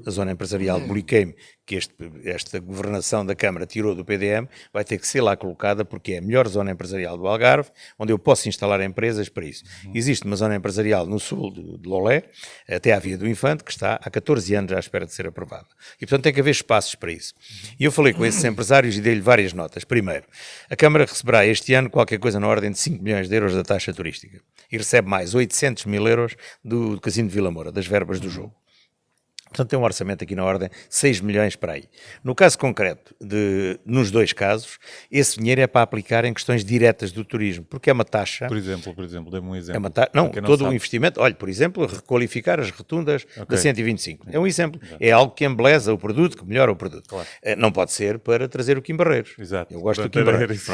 [SPEAKER 2] A zona empresarial de Boliqueime, que esta governação da Câmara tirou do PDM, vai ter que ser lá colocada porque é a melhor zona empresarial do Algarve, onde eu posso instalar empresas para isso. Existe uma zona empresarial no sul de Lolé, até à Via do Infante, que está há 14 anos à espera de ser aprovada. E, portanto, tem que haver espaços para isso. E eu falei com esses empresários e dei-lhe várias notas. Primeiro, a Câmara receberá este ano qualquer coisa na ordem de 5 milhões de euros da taxa turística. E recebe mais 800 mil euros do Casino de Vila Moura, das verbas do jogo. Portanto, tem um orçamento aqui na ordem de 6 milhões para aí. No caso concreto, nos dois casos, esse dinheiro é para aplicar em questões diretas do turismo, porque é uma taxa...
[SPEAKER 1] Por exemplo, dê-me um exemplo.
[SPEAKER 2] É uma todo o investimento... Olha, por exemplo, requalificar as rotundas da 125. É um exemplo. É algo que embeleza o produto, que melhora o produto. Claro. Não pode ser para trazer o Kim Barreiros.
[SPEAKER 1] Exato.
[SPEAKER 2] Eu gosto do Kim Barreiros.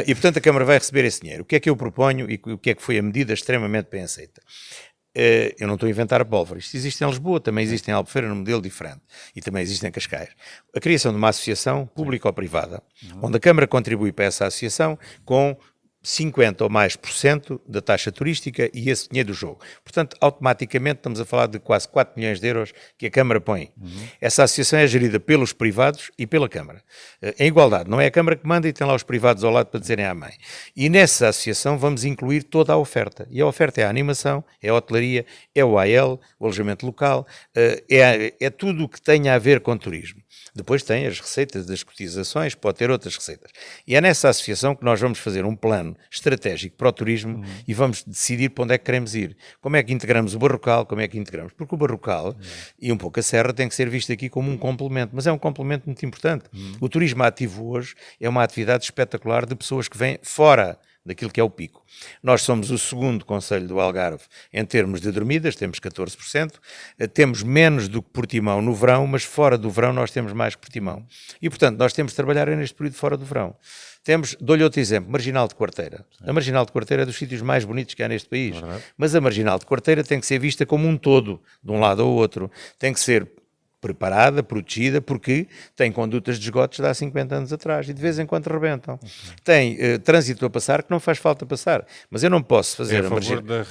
[SPEAKER 2] E, portanto, a Câmara vai receber esse dinheiro. O que é que eu proponho e o que é que foi a medida extremamente bem aceita? Eu não estou a inventar a pólvora. Isto existe em Lisboa, também existe em Albufeira num modelo diferente e também existe em Cascais. A criação de uma associação pública ou privada, onde a Câmara contribui para essa associação com 50 ou mais por cento da taxa turística e esse dinheiro do jogo. Portanto, automaticamente estamos a falar de quase 4 milhões de euros que a Câmara põe. Essa associação é gerida pelos privados e pela Câmara. Em igualdade, não é a Câmara que manda e tem lá os privados ao lado para dizerem à mãe. E nessa associação vamos incluir toda a oferta. E a oferta é a animação, é a hotelaria, é o AL, o alojamento local, é tudo o que tenha a ver com turismo. Depois tem as receitas das cotizações, pode ter outras receitas. E é nessa associação que nós vamos fazer um plano estratégico para o turismo e vamos decidir para onde é que queremos ir. Como é que integramos o Barrocal, como é que integramos? Porque o Barrocal e um pouco a Serra tem que ser visto aqui como um complemento, mas é um complemento muito importante. O turismo ativo hoje é uma atividade espetacular de pessoas que vêm fora daquilo que é o pico. Nós somos o segundo concelho do Algarve em termos de dormidas, temos 14%, temos menos do que Portimão no verão, mas fora do verão nós temos mais que Portimão. E, portanto, nós temos de trabalhar neste período fora do verão. Dou-lhe outro exemplo, Marginal de Quarteira. A Marginal de Quarteira é dos sítios mais bonitos que há neste país, mas a Marginal de Quarteira tem que ser vista como um todo, de um lado ao outro. Tem que ser preparada, protegida, porque tem condutas de esgotos de há 50 anos atrás e de vez em quando rebentam. Tem trânsito a passar que não faz falta passar, mas eu não posso fazer...
[SPEAKER 1] É a favor da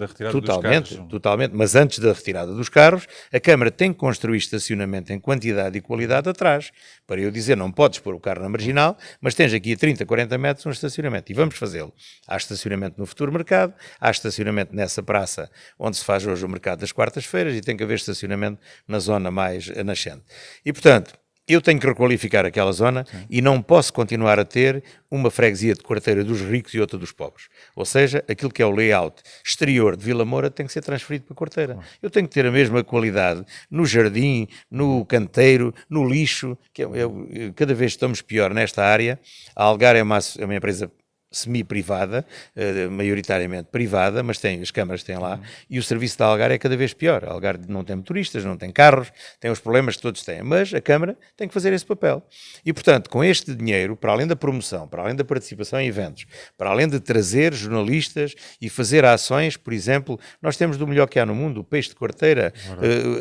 [SPEAKER 1] retirada
[SPEAKER 2] totalmente,
[SPEAKER 1] dos carros?
[SPEAKER 2] Totalmente, mas antes da retirada dos carros, a Câmara tem que construir estacionamento em quantidade e qualidade atrás, para eu dizer, não podes pôr o carro na Marginal, mas tens aqui a 30, 40 metros um estacionamento, e vamos fazê-lo. Há estacionamento no futuro mercado, há estacionamento nessa praça onde se faz hoje o mercado das quartas-feiras, e tem que haver estacionamento na zona mais nascente. E, portanto, eu tenho que requalificar aquela zona e não posso continuar a ter uma freguesia de Quarteira dos ricos e outra dos pobres. Ou seja, aquilo que é o layout exterior de Vila Moura tem que ser transferido para Quarteira. Eu tenho que ter a mesma qualidade no jardim, no canteiro, no lixo, que cada vez estamos pior nesta área. A Algar é uma empresa semi-privada, maioritariamente privada, mas as câmaras têm lá, e o serviço da Algar é cada vez pior. A Algar não tem motoristas, não tem carros, tem os problemas que todos têm, mas a Câmara tem que fazer esse papel. E, portanto, com este dinheiro, para além da promoção, para além da participação em eventos, para além de trazer jornalistas e fazer ações, por exemplo, nós temos do melhor que há no mundo, o peixe de Quarteira,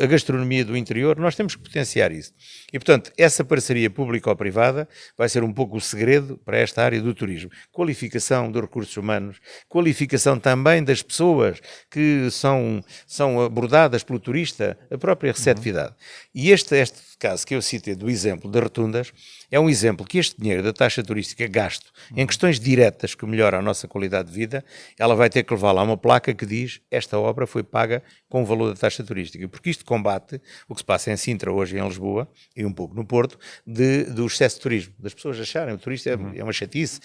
[SPEAKER 2] a gastronomia do interior, nós temos que potenciar isso. E, portanto, essa parceria público-privada vai ser um pouco o segredo para esta área do turismo. Qualificação dos recursos humanos, qualificação também das pessoas que são abordadas pelo turista, a própria receptividade. E este caso que eu citei do exemplo das rotundas é um exemplo que este dinheiro da taxa turística gasto em questões diretas que melhoram a nossa qualidade de vida, ela vai ter que levar lá uma placa que diz esta obra foi paga com o valor da taxa turística, porque isto combate o que se passa em Sintra hoje, em Lisboa e um pouco no Porto, do excesso de turismo, das pessoas acharem o turista é uma chatice,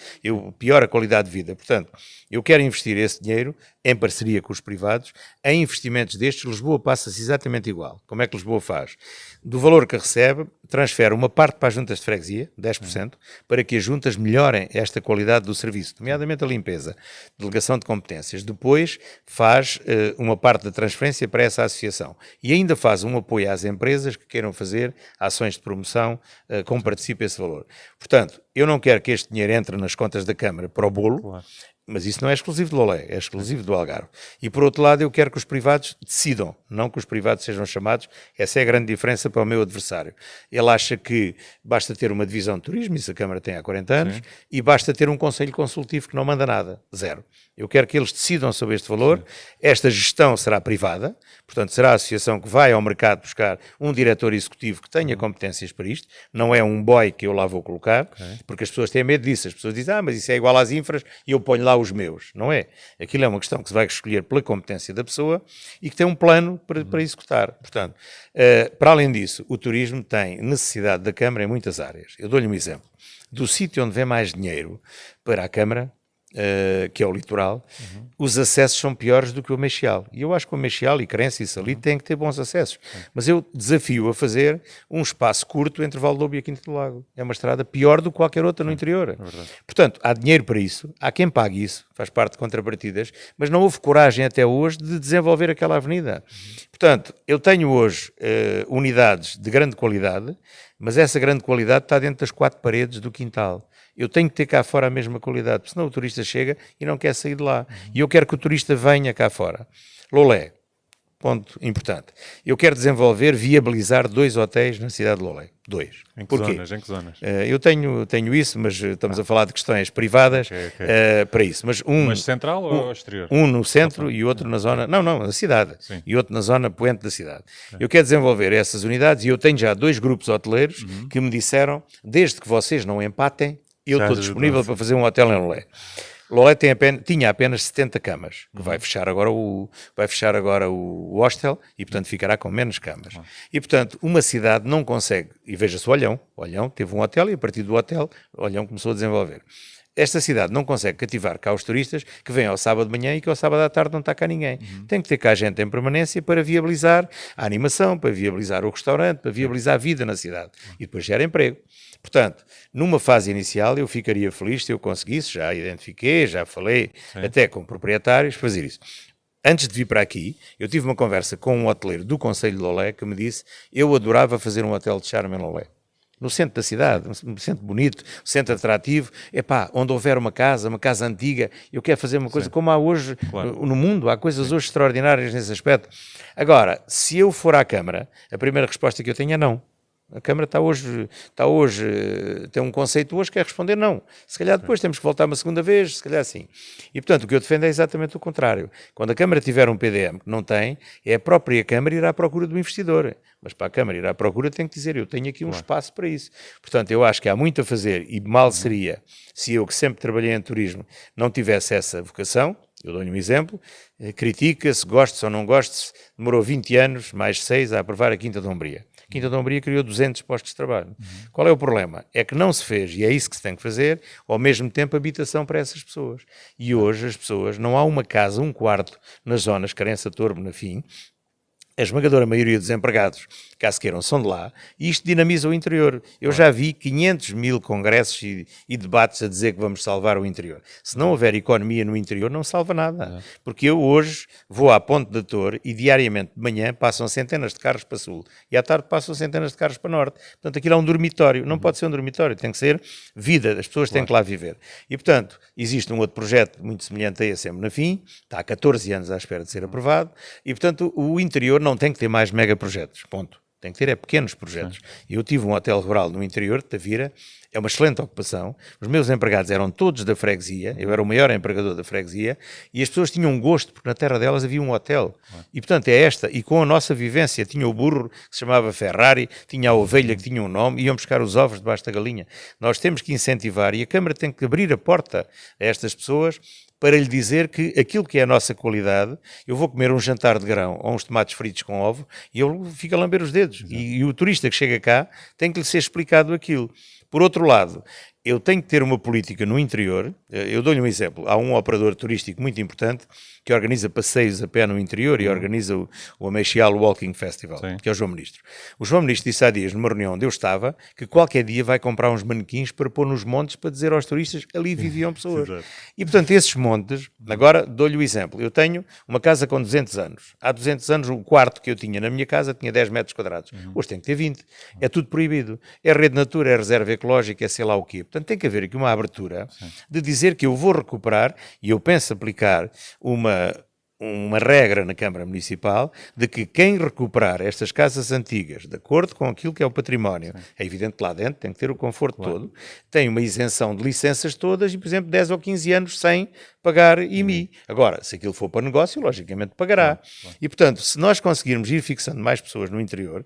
[SPEAKER 2] piora a qualidade de vida. Portanto, eu quero investir esse dinheiro em parceria com os privados, em investimentos destes. Lisboa passa-se exatamente igual. Como é que Lisboa faz? Do valor que recebe, transfere uma parte para as juntas de freguesia, 10%, para que as juntas melhorem esta qualidade do serviço, nomeadamente a limpeza, delegação de competências. Depois faz uma parte da transferência para essa associação e ainda faz um apoio às empresas que queiram fazer ações de promoção com participe esse valor. Portanto, eu não quero que este dinheiro entre nas contas da Câmara para o bolo, claro. Mas isso não é exclusivo do Lolé, é exclusivo do Algarve. E por outro lado, eu quero que os privados decidam, não que os privados sejam chamados. Essa é a grande diferença para o meu adversário. Ele acha que basta ter uma divisão de turismo, isso a Câmara tem há 40 anos, sim. E basta ter um conselho consultivo que não manda nada, zero. Eu quero que eles decidam sobre este valor, sim. Esta gestão será privada, portanto será a associação que vai ao mercado buscar um diretor executivo que tenha competências para isto, não é um boy que eu lá vou colocar, porque as pessoas têm medo disso, as pessoas dizem, mas isso é igual às infras e eu ponho lá os meus, não é? Aquilo é uma questão que se vai escolher pela competência da pessoa e que tem um plano para executar. Portanto, para além disso, o turismo tem necessidade da Câmara em muitas áreas. Eu dou-lhe um exemplo. Do sítio onde vem mais dinheiro para a Câmara, que é o litoral, os acessos são piores do que o Meixal. E eu acho que o Meixal e Crença e Sali têm que ter bons acessos. Mas eu desafio a fazer um espaço curto entre Valdobo e a Quinta do Lago. É uma estrada pior do que qualquer outra no interior. Portanto, há dinheiro para isso, há quem pague isso, faz parte de contrapartidas, mas não houve coragem até hoje de desenvolver aquela avenida. Portanto, eu tenho hoje unidades de grande qualidade, mas essa grande qualidade está dentro das 4 paredes do quintal. Eu tenho que ter cá fora a mesma qualidade, porque senão o turista chega e não quer sair de lá. E eu quero que o turista venha cá fora. Lolé, ponto importante. Eu quero desenvolver, viabilizar 2 hotéis na cidade de Lolé. 2.
[SPEAKER 1] Em que
[SPEAKER 2] Porquê?
[SPEAKER 1] zonas? Em que zonas?
[SPEAKER 2] Eu tenho isso, mas estamos a falar de questões privadas para isso.
[SPEAKER 1] Mas central ou exterior?
[SPEAKER 2] Um no centro e outro na zona... Não, na cidade.
[SPEAKER 1] Sim.
[SPEAKER 2] E outro na zona poente da cidade. Eu quero desenvolver essas unidades e eu tenho já 2 grupos hoteleiros que me disseram, desde que vocês não empatem, eu estou disponível para fazer um hotel em Lolé. Lolé tinha apenas 70 camas, que vai fechar agora o hostel e, portanto, ficará com menos camas. E, portanto, uma cidade não consegue, e veja-se o Olhão teve um hotel e, a partir do hotel, o Olhão começou a desenvolver. Esta cidade não consegue cativar cá os turistas que vêm ao sábado de manhã e que ao sábado à tarde não está cá ninguém. Tem que ter cá gente em permanência para viabilizar a animação, para viabilizar o restaurante, para viabilizar a vida na cidade. E depois gera emprego. Portanto, numa fase inicial eu ficaria feliz se eu conseguisse, já identifiquei, já falei até com proprietários, fazer isso. Antes de vir para aqui, eu tive uma conversa com um hoteleiro do Conselho de Lolé que me disse eu adorava fazer um hotel de charme em Lolé. No centro da cidade, um centro bonito, um centro atrativo, onde houver uma casa antiga, eu quero fazer uma coisa como há hoje no mundo, há coisas hoje extraordinárias nesse aspecto. Agora, se eu for à Câmara, a primeira resposta que eu tenho é não. A Câmara tem um conceito hoje que é responder não. Se calhar depois temos que voltar uma segunda vez, se calhar sim. E, portanto, o que eu defendo é exatamente o contrário. Quando a Câmara tiver um PDM que não tem, é a própria Câmara ir à procura do investidor. Mas para a Câmara ir à procura tem que dizer, eu tenho aqui um espaço para isso. Portanto, eu acho que há muito a fazer e mal seria se eu, que sempre trabalhei em turismo, não tivesse essa vocação. Eu dou-lhe um exemplo, critica-se, goste-se ou não goste-se, demorou 20 anos, mais 6, a aprovar a Quinta da Umbria. A Quinta da Umbria criou 200 postos de trabalho. Qual é o problema? É que não se fez, e é isso que se tem que fazer, ao mesmo tempo habitação para essas pessoas. E hoje as pessoas, não há uma casa, um quarto nas zonas, Carença, Torbo, na Fim, a esmagadora maioria dos empregados, caso queiram, são de lá, e isto dinamiza o interior. Eu já vi 500 mil congressos e debates a dizer que vamos salvar o interior. Se não houver economia no interior, não salva nada. Porque eu hoje vou à Ponte da Torre e diariamente de manhã passam centenas de carros para sul e à tarde passam centenas de carros para norte. Portanto, aquilo é um dormitório. Não pode ser um dormitório, tem que ser vida. As pessoas têm que lá viver. E, portanto, existe um outro projeto muito semelhante a esse, na Fim, está há 14 anos à espera de ser aprovado, e, portanto, o interior não tem que ter mais megaprojetos, ponto. Tem que ter pequenos projetos. Eu tive um hotel rural no interior de Tavira, é uma excelente ocupação, os meus empregados eram todos da freguesia, eu era o maior empregador da freguesia, e as pessoas tinham um gosto, porque na terra delas havia um hotel. E, portanto, e com a nossa vivência, tinha o burro que se chamava Ferrari, tinha a ovelha que tinha um nome, iam buscar os ovos debaixo da galinha. Nós temos que incentivar, e a Câmara tem que abrir a porta a estas pessoas, para lhe dizer que aquilo que é a nossa qualidade, eu vou comer um jantar de grão ou uns tomates fritos com ovo e eu fico a lamber os dedos. E o turista que chega cá tem que lhe ser explicado aquilo. Por outro lado, eu tenho que ter uma política no interior. Eu dou-lhe um exemplo. Há um operador turístico muito importante que organiza passeios a pé no interior e organiza o Ameixial Walking Festival, que é o João Ministro. O João Ministro disse há dias, numa reunião onde eu estava, que qualquer dia vai comprar uns manequins para pôr nos montes para dizer aos turistas ali viviam pessoas. E, portanto, esses montes, agora dou-lhe o exemplo. Eu tenho uma casa com 200 anos. Há 200 anos, o quarto que eu tinha na minha casa tinha 10 metros quadrados. Hoje tem que ter 20. É tudo proibido. É rede natura, é reserva ecológica, é sei lá o quê. Portanto, tem que haver aqui uma abertura de dizer que eu vou recuperar, e eu penso aplicar uma regra na Câmara Municipal de que quem recuperar estas casas antigas, de acordo com aquilo que é o património, é evidente que lá dentro tem que ter o conforto todo, tem uma isenção de licenças todas e, por exemplo, 10 ou 15 anos sem pagar IMI. Agora, se aquilo for para negócio, logicamente pagará. E, portanto, se nós conseguirmos ir fixando mais pessoas no interior,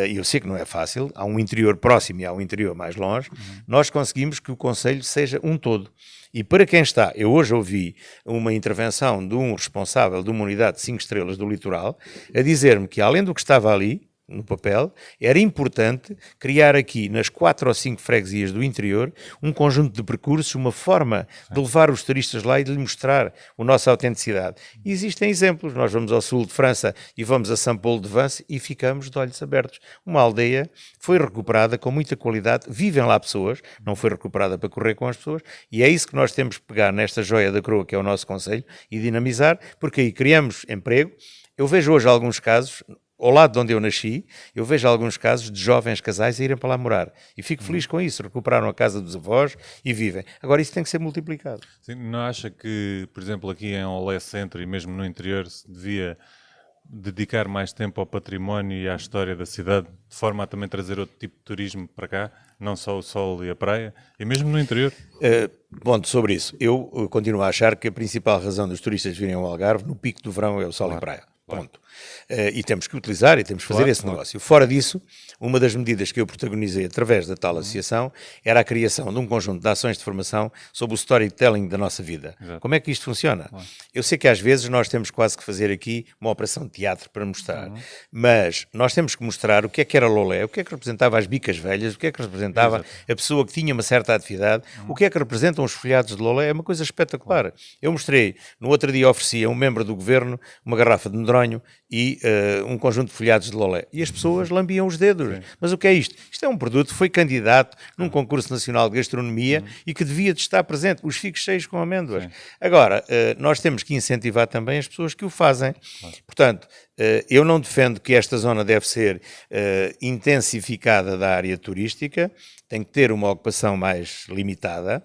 [SPEAKER 2] e eu sei que não é fácil, há um interior próximo e há um interior mais longe, nós conseguimos que o Conselho seja um todo. E para quem está, eu hoje ouvi uma intervenção de um responsável de uma unidade de 5 estrelas do litoral, a dizer-me que além do que estava ali, no papel, era importante criar aqui, nas 4 ou 5 freguesias do interior, um conjunto de percursos, uma forma de levar os turistas lá e de lhe mostrar a nossa autenticidade. E existem exemplos. Nós vamos ao sul de França e vamos a Saint-Paul-de-Vence e ficamos de olhos abertos. Uma aldeia foi recuperada com muita qualidade, vivem lá pessoas, não foi recuperada para correr com as pessoas, e é isso que nós temos que pegar nesta joia da coroa que é o nosso concelho e dinamizar, porque aí criamos emprego. Eu vejo hoje alguns casos, ao lado de onde eu nasci, eu vejo alguns casos de jovens casais a irem para lá morar. E fico feliz com isso. Recuperaram a casa dos avós e vivem. Agora, isso tem que ser multiplicado.
[SPEAKER 1] Sim, não acha que, por exemplo, aqui em Olé Centro e mesmo no interior, se devia dedicar mais tempo ao património e à história da cidade, de forma a também trazer outro tipo de turismo para cá, não só o sol e a praia, e mesmo no interior?
[SPEAKER 2] Ponto sobre isso. Eu continuo a achar que a principal razão dos turistas virem ao Algarve no pico do verão é o sol e praia. Ponto. E temos que utilizar e temos que fazer esse negócio. Fora disso, uma das medidas que eu protagonizei através da tal associação era a criação de um conjunto de ações de formação sobre o storytelling da nossa vida.
[SPEAKER 1] Exato.
[SPEAKER 2] Como é que isto funciona? Eu sei que às vezes nós temos quase que fazer aqui uma operação de teatro para mostrar, mas nós temos que mostrar o que é que era Lolé, o que é que representava as bicas velhas, o que é que representava a pessoa que tinha uma certa atividade, o que é que representam os folhados de Lolé, é uma coisa espetacular. Eu mostrei, no outro dia ofereci a um membro do governo uma garrafa de medronho e um conjunto de folhados de Lolé. E as pessoas lambiam os dedos. Sim. Mas o que é isto? Isto é um produto que foi candidato num concurso nacional de gastronomia e que devia de estar presente. Os ficos cheios com amêndoas. Sim. Agora, nós temos que incentivar também as pessoas que o fazem. Portanto, eu não defendo que esta zona deve ser intensificada da área turística, tem que ter uma ocupação mais limitada.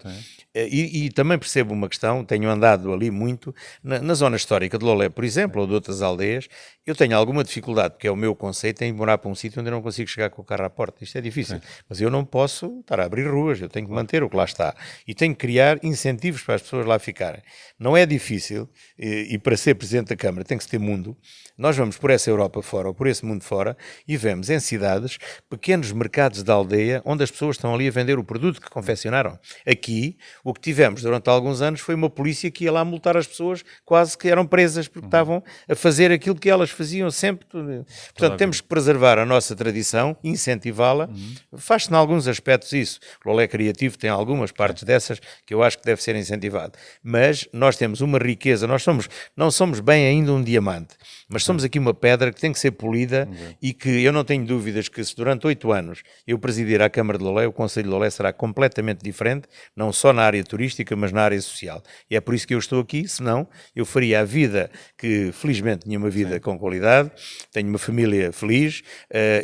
[SPEAKER 2] E também percebo uma questão, tenho andado ali muito, na zona histórica de Lolé, por exemplo, ou de outras aldeias, eu tenho alguma dificuldade, porque é o meu conceito, em morar para um sítio onde eu não consigo chegar com o carro à porta. Isto é difícil. Mas eu não posso estar a abrir ruas, eu tenho que manter o que lá está. E tenho que criar incentivos para as pessoas lá ficarem. Não é difícil, e para ser Presidente da Câmara tem que se ter mundo. Nós vamos por essa Europa fora, ou por esse mundo fora, e vemos em cidades pequenos mercados da aldeia, onde as pessoas estão ali a vender o produto que confeccionaram. Aqui, o que tivemos durante alguns anos foi uma polícia que ia lá multar as pessoas, quase que eram presas, porque estavam a fazer aquilo que elas faziam sempre. Portanto, temos que preservar a nossa tradição, incentivá-la. Faz-se em alguns aspectos isso. O Lolé Criativo tem algumas partes dessas que eu acho que deve ser incentivado. Mas nós temos uma riqueza, não somos bem ainda um diamante, mas somos aqui uma pedra que tem que ser polida e que eu não tenho dúvidas que se durante 8 anos eu presidir a Câmara de Lolé, o Conselho de Lolé será completamente diferente, não só na área turística, mas na área social. E é por isso que eu estou aqui, senão eu faria a vida que, felizmente, tinha uma vida com qualidade, tenho uma família feliz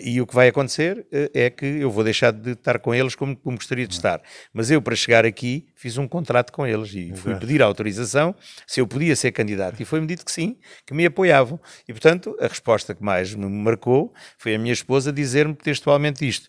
[SPEAKER 2] e o que vai acontecer é que eu vou deixar de estar com eles como gostaria de estar. Mas eu, para chegar aqui, fiz um contrato com eles e fui pedir a autorização se eu podia ser candidato e foi-me dito que sim, que me apoiavam. E, portanto, a resposta que mais me marcou foi a minha esposa dizer-me textualmente isto.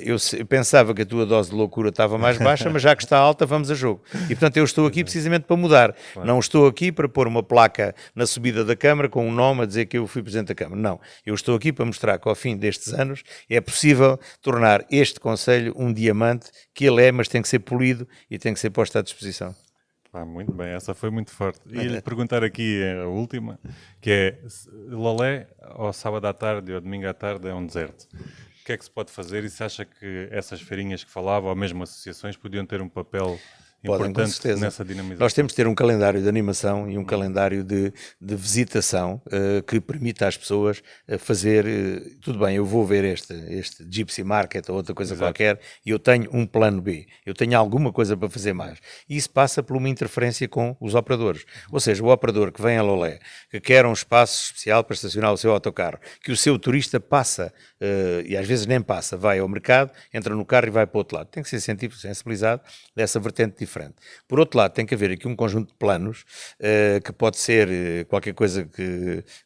[SPEAKER 2] Eu pensava que a tua dose de loucura estava mais baixa, mas já que está alta, vamos a jogo. E, portanto, eu estou aqui precisamente para mudar. Não estou aqui para pôr uma placa na subida da Câmara com um nome a dizer que eu fui Presidente da Câmara. Não. Eu estou aqui para mostrar que, ao fim destes anos, é possível tornar este Conselho um diamante que ele é, mas tem que ser polido e tem que ser posto à disposição.
[SPEAKER 1] Muito bem, essa foi muito forte. E lhe perguntar aqui a última, que é, Lolé, ao sábado à tarde ou domingo à tarde, é um deserto. O que é que se pode fazer e se acha que essas feirinhas que falava, ou mesmo associações, podiam ter um papel importante nessa dinamização?
[SPEAKER 2] Nós temos de ter um calendário de animação e um calendário de visitação que permita às pessoas fazer, tudo bem, eu vou ver este Gypsy Market ou outra coisa qualquer e eu tenho um plano B, eu tenho alguma coisa para fazer mais. E isso passa por uma interferência com os operadores. Ou seja, o operador que vem a Lolé, que quer um espaço especial para estacionar o seu autocarro, que o seu turista passa, e às vezes nem passa, vai ao mercado, entra no carro e vai para o outro lado. Tem que ser sensibilizado dessa vertente diferente. Por outro lado, tem que haver aqui um conjunto de planos que pode ser qualquer coisa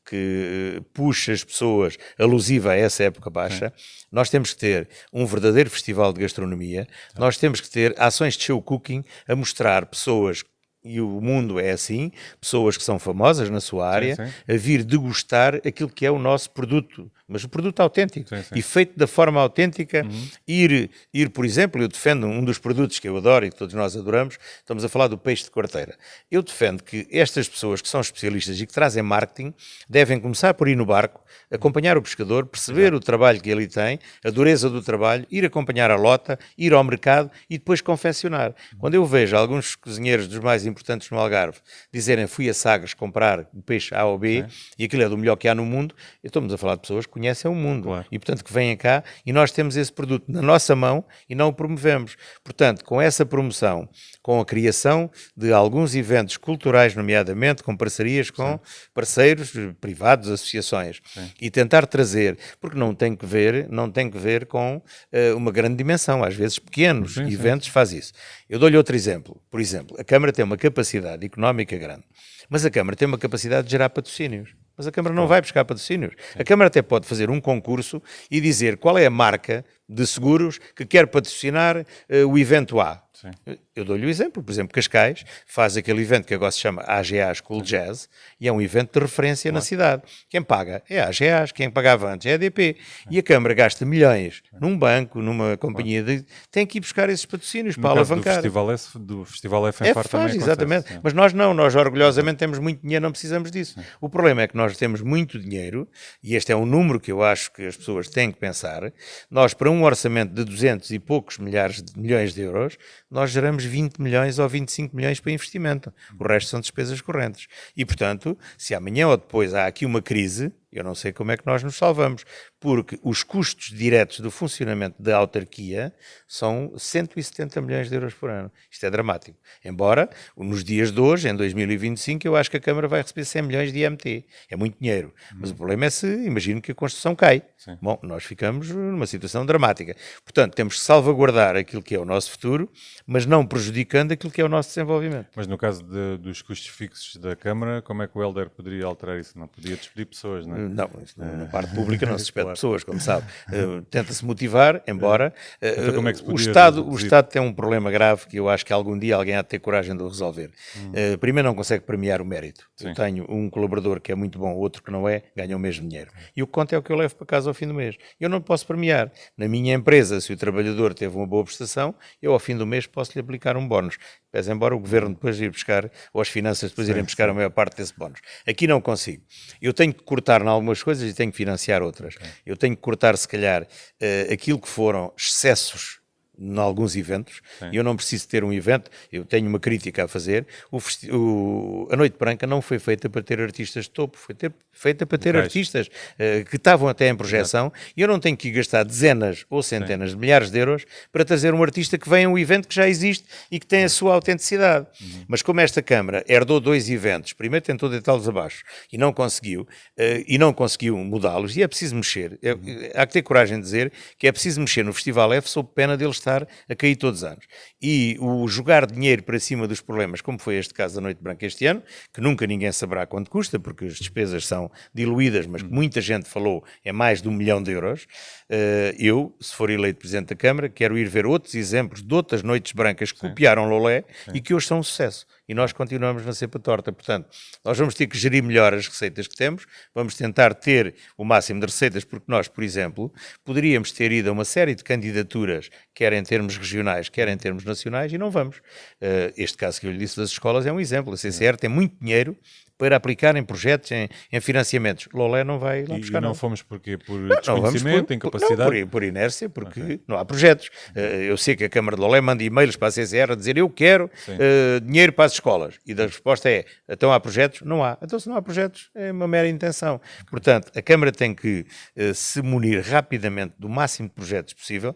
[SPEAKER 2] que puxe as pessoas alusiva a essa época baixa. Nós temos que ter um verdadeiro festival de gastronomia. Nós temos que ter ações de show cooking a mostrar pessoas, e o mundo é assim, pessoas que são famosas na sua área, a vir degustar aquilo que é o nosso produto, mas o produto autêntico, e feito da forma autêntica, ir, por exemplo, eu defendo um dos produtos que eu adoro e que todos nós adoramos, estamos a falar do peixe de quarteira. Eu defendo que estas pessoas que são especialistas e que trazem marketing, devem começar por ir no barco, acompanhar o pescador, perceber o trabalho que ele tem, a dureza do trabalho, ir acompanhar a lota, ir ao mercado e depois confeccionar. Quando eu vejo alguns cozinheiros dos mais importantes no Algarve dizerem fui a Sagres comprar o peixe A ou B e aquilo é do melhor que há no mundo, estamos a falar de pessoas que conhecem o mundo e, portanto, que vêm cá e nós temos esse produto na nossa mão e não o promovemos. Portanto, com essa promoção, com a criação de alguns eventos culturais, nomeadamente com parcerias com parceiros privados, associações, e tentar trazer, porque não tem que ver com uma grande dimensão, às vezes pequenos eventos faz isso. Eu dou-lhe outro exemplo. Por exemplo, a Câmara tem uma capacidade económica grande, mas a Câmara tem uma capacidade de gerar patrocínios. mas a Câmara não vai buscar patrocínios. A Câmara até pode fazer um concurso e dizer qual é a marca de seguros que quer patrocinar o evento A.
[SPEAKER 1] Sim.
[SPEAKER 2] Eu dou-lhe o exemplo, por exemplo, Cascais faz aquele evento que agora se chama AGA School Jazz e é um evento de referência na cidade. Quem paga é a AGA, quem pagava antes é a EDP. E a Câmara gasta milhões num banco, numa companhia, tem que ir buscar esses patrocínios para alavancar.
[SPEAKER 1] Do Festival FNFAR também acontece.
[SPEAKER 2] Exatamente. Mas nós não, nós orgulhosamente temos muito dinheiro, não precisamos disso. O problema é que nós temos muito dinheiro, e este é um número que eu acho que as pessoas têm que pensar, nós para um orçamento de 200 e poucos milhões de euros, nós geramos 20 milhões ou 25 milhões para investimento. O resto são despesas correntes. E, portanto, se amanhã ou depois há aqui uma crise, eu não sei como é que nós nos salvamos, porque os custos diretos do funcionamento da autarquia são 170 milhões de euros por ano. Isto é dramático. Embora, nos dias de hoje, em 2025, eu acho que a Câmara vai receber 100 milhões de IMT. É muito dinheiro. Mas o problema é se, imagino que a construção cai. Sim. Bom, nós ficamos numa situação dramática. Portanto, temos que salvaguardar aquilo que é o nosso futuro, mas não prejudicando aquilo que é o nosso desenvolvimento.
[SPEAKER 1] Mas no caso dos custos fixos da Câmara, como é que o Helder poderia alterar isso? Não podia despedir pessoas, não é?
[SPEAKER 2] Não, na parte pública não se despede pessoas, como sabe. Tenta-se motivar, embora
[SPEAKER 1] então, como é que se
[SPEAKER 2] o Estado tem um problema grave que eu acho que algum dia alguém há de ter coragem de o resolver. Primeiro, não consegue premiar o mérito. Sim. Eu tenho um colaborador que é muito bom, outro que não é, ganha o mesmo dinheiro. E o que conta é o que eu levo para casa ao fim do mês. Eu não posso premiar. Na minha empresa, se o trabalhador teve uma boa prestação, eu ao fim do mês posso-lhe aplicar um bónus. Pese embora o Governo depois ir buscar, ou as finanças depois irem buscar a maior parte desse bónus. Aqui não consigo. Eu tenho que cortar em algumas coisas e tenho que financiar outras. Eu tenho que cortar, se calhar, aquilo que foram excessos em alguns eventos, e eu não preciso ter um evento, eu tenho uma crítica a fazer, a Noite Branca não foi feita para ter artistas de topo, foi feita para ter artistas que estavam até em projeção, e eu não tenho que gastar dezenas ou centenas de milhares de euros para trazer um artista que vem a um evento que já existe e que tem a sua autenticidade. Mas como esta Câmara herdou 2 eventos, primeiro tentou deitá-los abaixo e não conseguiu mudá-los, e é preciso mexer. Há que ter coragem de dizer que é preciso mexer no Festival F sob pena deles estar a cair todos os anos. E o jogar dinheiro para cima dos problemas, como foi este caso da Noite Branca este ano, que nunca ninguém saberá quanto custa, porque as despesas são diluídas, mas que muita gente falou, é mais de 1 milhão de euros. Eu, se for eleito Presidente da Câmara, quero ir ver outros exemplos de outras Noites Brancas que copiaram Lolé e que hoje são um sucesso. E nós continuamos na cepa torta. Portanto, nós vamos ter que gerir melhor as receitas que temos, vamos tentar ter o máximo de receitas, porque nós, por exemplo, poderíamos ter ido a uma série de candidaturas, quer em termos regionais, quer em termos nacionais, e não vamos. Este caso que eu lhe disse das escolas é um exemplo. A CCR tem muito dinheiro para aplicar em projetos, em financiamentos. Lolé não vai lá buscar.
[SPEAKER 1] E não fomos porquê? Por desconhecimento, incapacidade?
[SPEAKER 2] Por inércia, porque não há projetos. Eu sei que a Câmara de Lolé manda e-mails para a CCR a dizer eu quero dinheiro para as escolas. E a resposta é, então há projetos? Não há. Então se não há projetos, é uma mera intenção. Portanto, a Câmara tem que se munir rapidamente do máximo de projetos possível,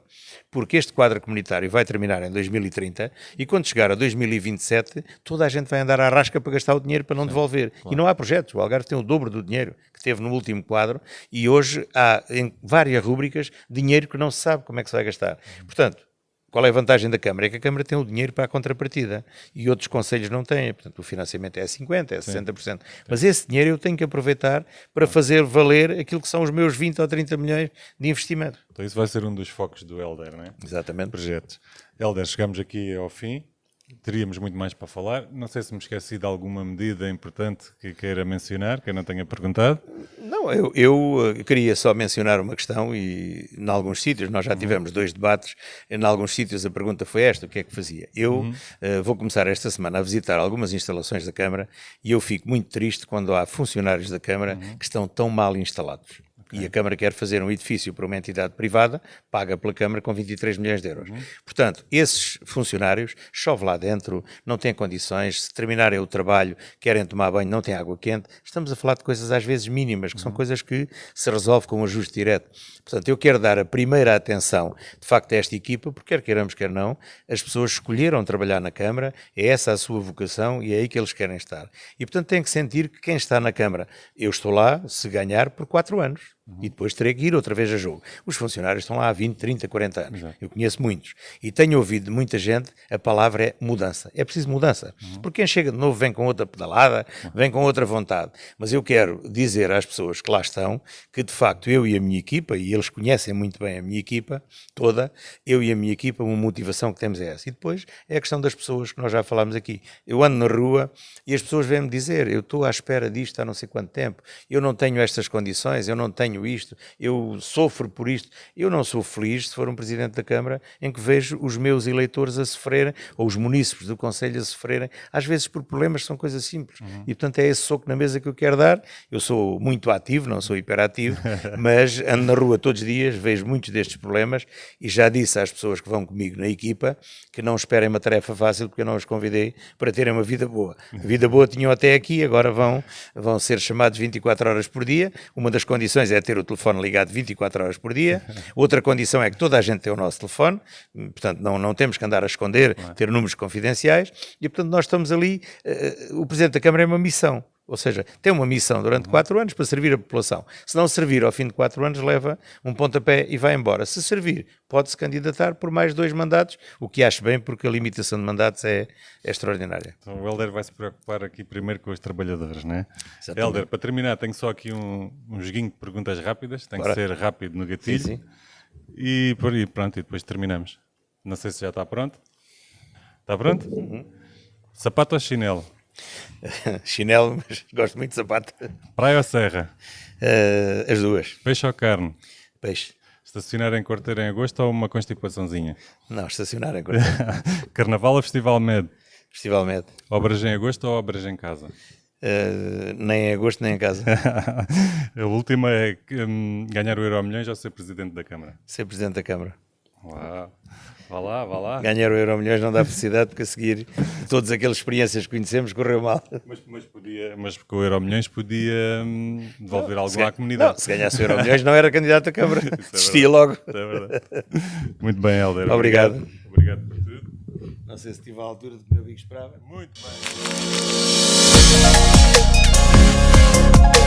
[SPEAKER 2] porque este quadro comunitário vai terminar em 2030 e quando chegar a 2027, toda a gente vai andar à rasca para gastar o dinheiro para não devolver. Claro. E não há projetos. O Algarve tem o dobro do dinheiro que teve no último quadro e hoje há em várias rúbricas dinheiro que não se sabe como é que se vai gastar. Portanto, qual é a vantagem da Câmara? É que a Câmara tem o dinheiro para a contrapartida e outros concelhos não têm. Portanto, o financiamento é 50%, é 60%. Mas esse dinheiro eu tenho que aproveitar para fazer valer aquilo que são os meus 20 ou 30 milhões de investimento.
[SPEAKER 1] Então isso vai ser um dos focos do Helder, não é?
[SPEAKER 2] Exatamente.
[SPEAKER 1] Projetos. Helder, chegamos aqui ao fim. Teríamos muito mais para falar. Não sei se me esqueci de alguma medida importante que queira mencionar, que eu não tenha perguntado.
[SPEAKER 2] Não, eu queria só mencionar uma questão e em alguns sítios, nós já tivemos 2 debates, em alguns sítios a pergunta foi esta, o que é que fazia? Eu vou começar esta semana a visitar algumas instalações da Câmara e eu fico muito triste quando há funcionários da Câmara que estão tão mal instalados. E a Câmara quer fazer um edifício para uma entidade privada, paga pela Câmara com 23 milhões de euros. Portanto, esses funcionários, chove lá dentro, não têm condições, se terminarem o trabalho, querem tomar banho, não têm água quente. Estamos a falar de coisas às vezes mínimas, que são coisas que se resolve com um ajuste direto. Portanto, eu quero dar a primeira atenção, de facto, a esta equipa, porque quer queiramos, quer não, as pessoas escolheram trabalhar na Câmara, é essa a sua vocação e é aí que eles querem estar. E, portanto, têm que sentir que quem está na Câmara, eu estou lá, se ganhar, por 4 anos. E depois terei que ir outra vez a jogo. Os funcionários estão lá há 20, 30, 40 anos.
[SPEAKER 1] Exato.
[SPEAKER 2] Eu conheço muitos. E tenho ouvido de muita gente, a palavra é mudança. É preciso mudança. Porque quem chega de novo vem com outra pedalada, vem com outra vontade. Mas eu quero dizer às pessoas que lá estão que, de facto, eu e a minha equipa, e eles conhecem muito bem a minha equipa toda, eu e a minha equipa, uma motivação que temos é essa. E depois é a questão das pessoas que nós já falámos aqui. Eu ando na rua e as pessoas vêm-me dizer, eu estou à espera disto há não sei quanto tempo, eu não tenho estas condições, eu não tenho isto, eu sofro por isto. Eu não sou feliz se for um Presidente da Câmara em que vejo os meus eleitores a sofrerem, ou os munícipes do Conselho a sofrerem, às vezes por problemas que são coisas simples. E portanto é esse soco na mesa que eu quero dar. Eu sou muito ativo, não sou hiperativo, mas ando na rua todos os dias, vejo muitos destes problemas e já disse às pessoas que vão comigo na equipa que não esperem uma tarefa fácil, porque eu não os convidei para terem uma vida boa. A vida boa tinham até aqui, agora vão ser chamados 24 horas por dia. Uma das condições é ter o telefone ligado 24 horas por dia. Outra condição é que toda a gente tem o nosso telefone, portanto não temos que andar a esconder, ter números confidenciais, e portanto nós estamos ali, o Presidente da Câmara é uma missão. Ou seja, tem uma missão durante 4 anos para servir a população. Se não servir ao fim de 4 anos, leva um pontapé e vai embora. Se servir, pode-se candidatar por mais 2 mandatos, o que acho bem, porque a limitação de mandatos é extraordinária.
[SPEAKER 1] Então o Hélder vai se preocupar aqui primeiro com os trabalhadores, não é?
[SPEAKER 2] Exatamente.
[SPEAKER 1] Hélder, para terminar, tenho só aqui um joguinho de perguntas rápidas, tem
[SPEAKER 2] Bora.
[SPEAKER 1] que ser rápido no gatilho.
[SPEAKER 2] Sim, sim.
[SPEAKER 1] E por aí, pronto, e depois terminamos. Não sei se já está pronto. Está pronto? Sapato ou chinelo?
[SPEAKER 2] Chinelo, mas gosto muito de sapato.
[SPEAKER 1] Praia ou serra?
[SPEAKER 2] As duas.
[SPEAKER 1] Peixe ou carne?
[SPEAKER 2] Peixe.
[SPEAKER 1] Estacionar em quarteira em agosto ou uma constipaçãozinha?
[SPEAKER 2] Não, estacionar em quarteira.
[SPEAKER 1] Carnaval ou Festival Med?
[SPEAKER 2] Festival Med.
[SPEAKER 1] Obras em agosto ou obras em casa?
[SPEAKER 2] Nem em agosto, nem em casa.
[SPEAKER 1] A última é ganhar o Euromilhões ou ser Presidente da Câmara?
[SPEAKER 2] Ser Presidente da Câmara.
[SPEAKER 1] Uau. Vá lá, vá lá.
[SPEAKER 2] Ganhar o Euromilhões não dá felicidade, porque a seguir todas aquelas experiências que conhecemos correu mal.
[SPEAKER 1] Mas com o Euromilhões podia devolver algo à comunidade.
[SPEAKER 2] Não, se ganhasse o Euromilhões não era candidato à Câmara.
[SPEAKER 1] Isso
[SPEAKER 2] Desistia logo.
[SPEAKER 1] É verdade. Muito bem, Hélder.
[SPEAKER 2] Obrigado.
[SPEAKER 1] Obrigado por tudo.
[SPEAKER 2] Não sei se estive à altura do que o meu amigo esperava.
[SPEAKER 1] Muito bem.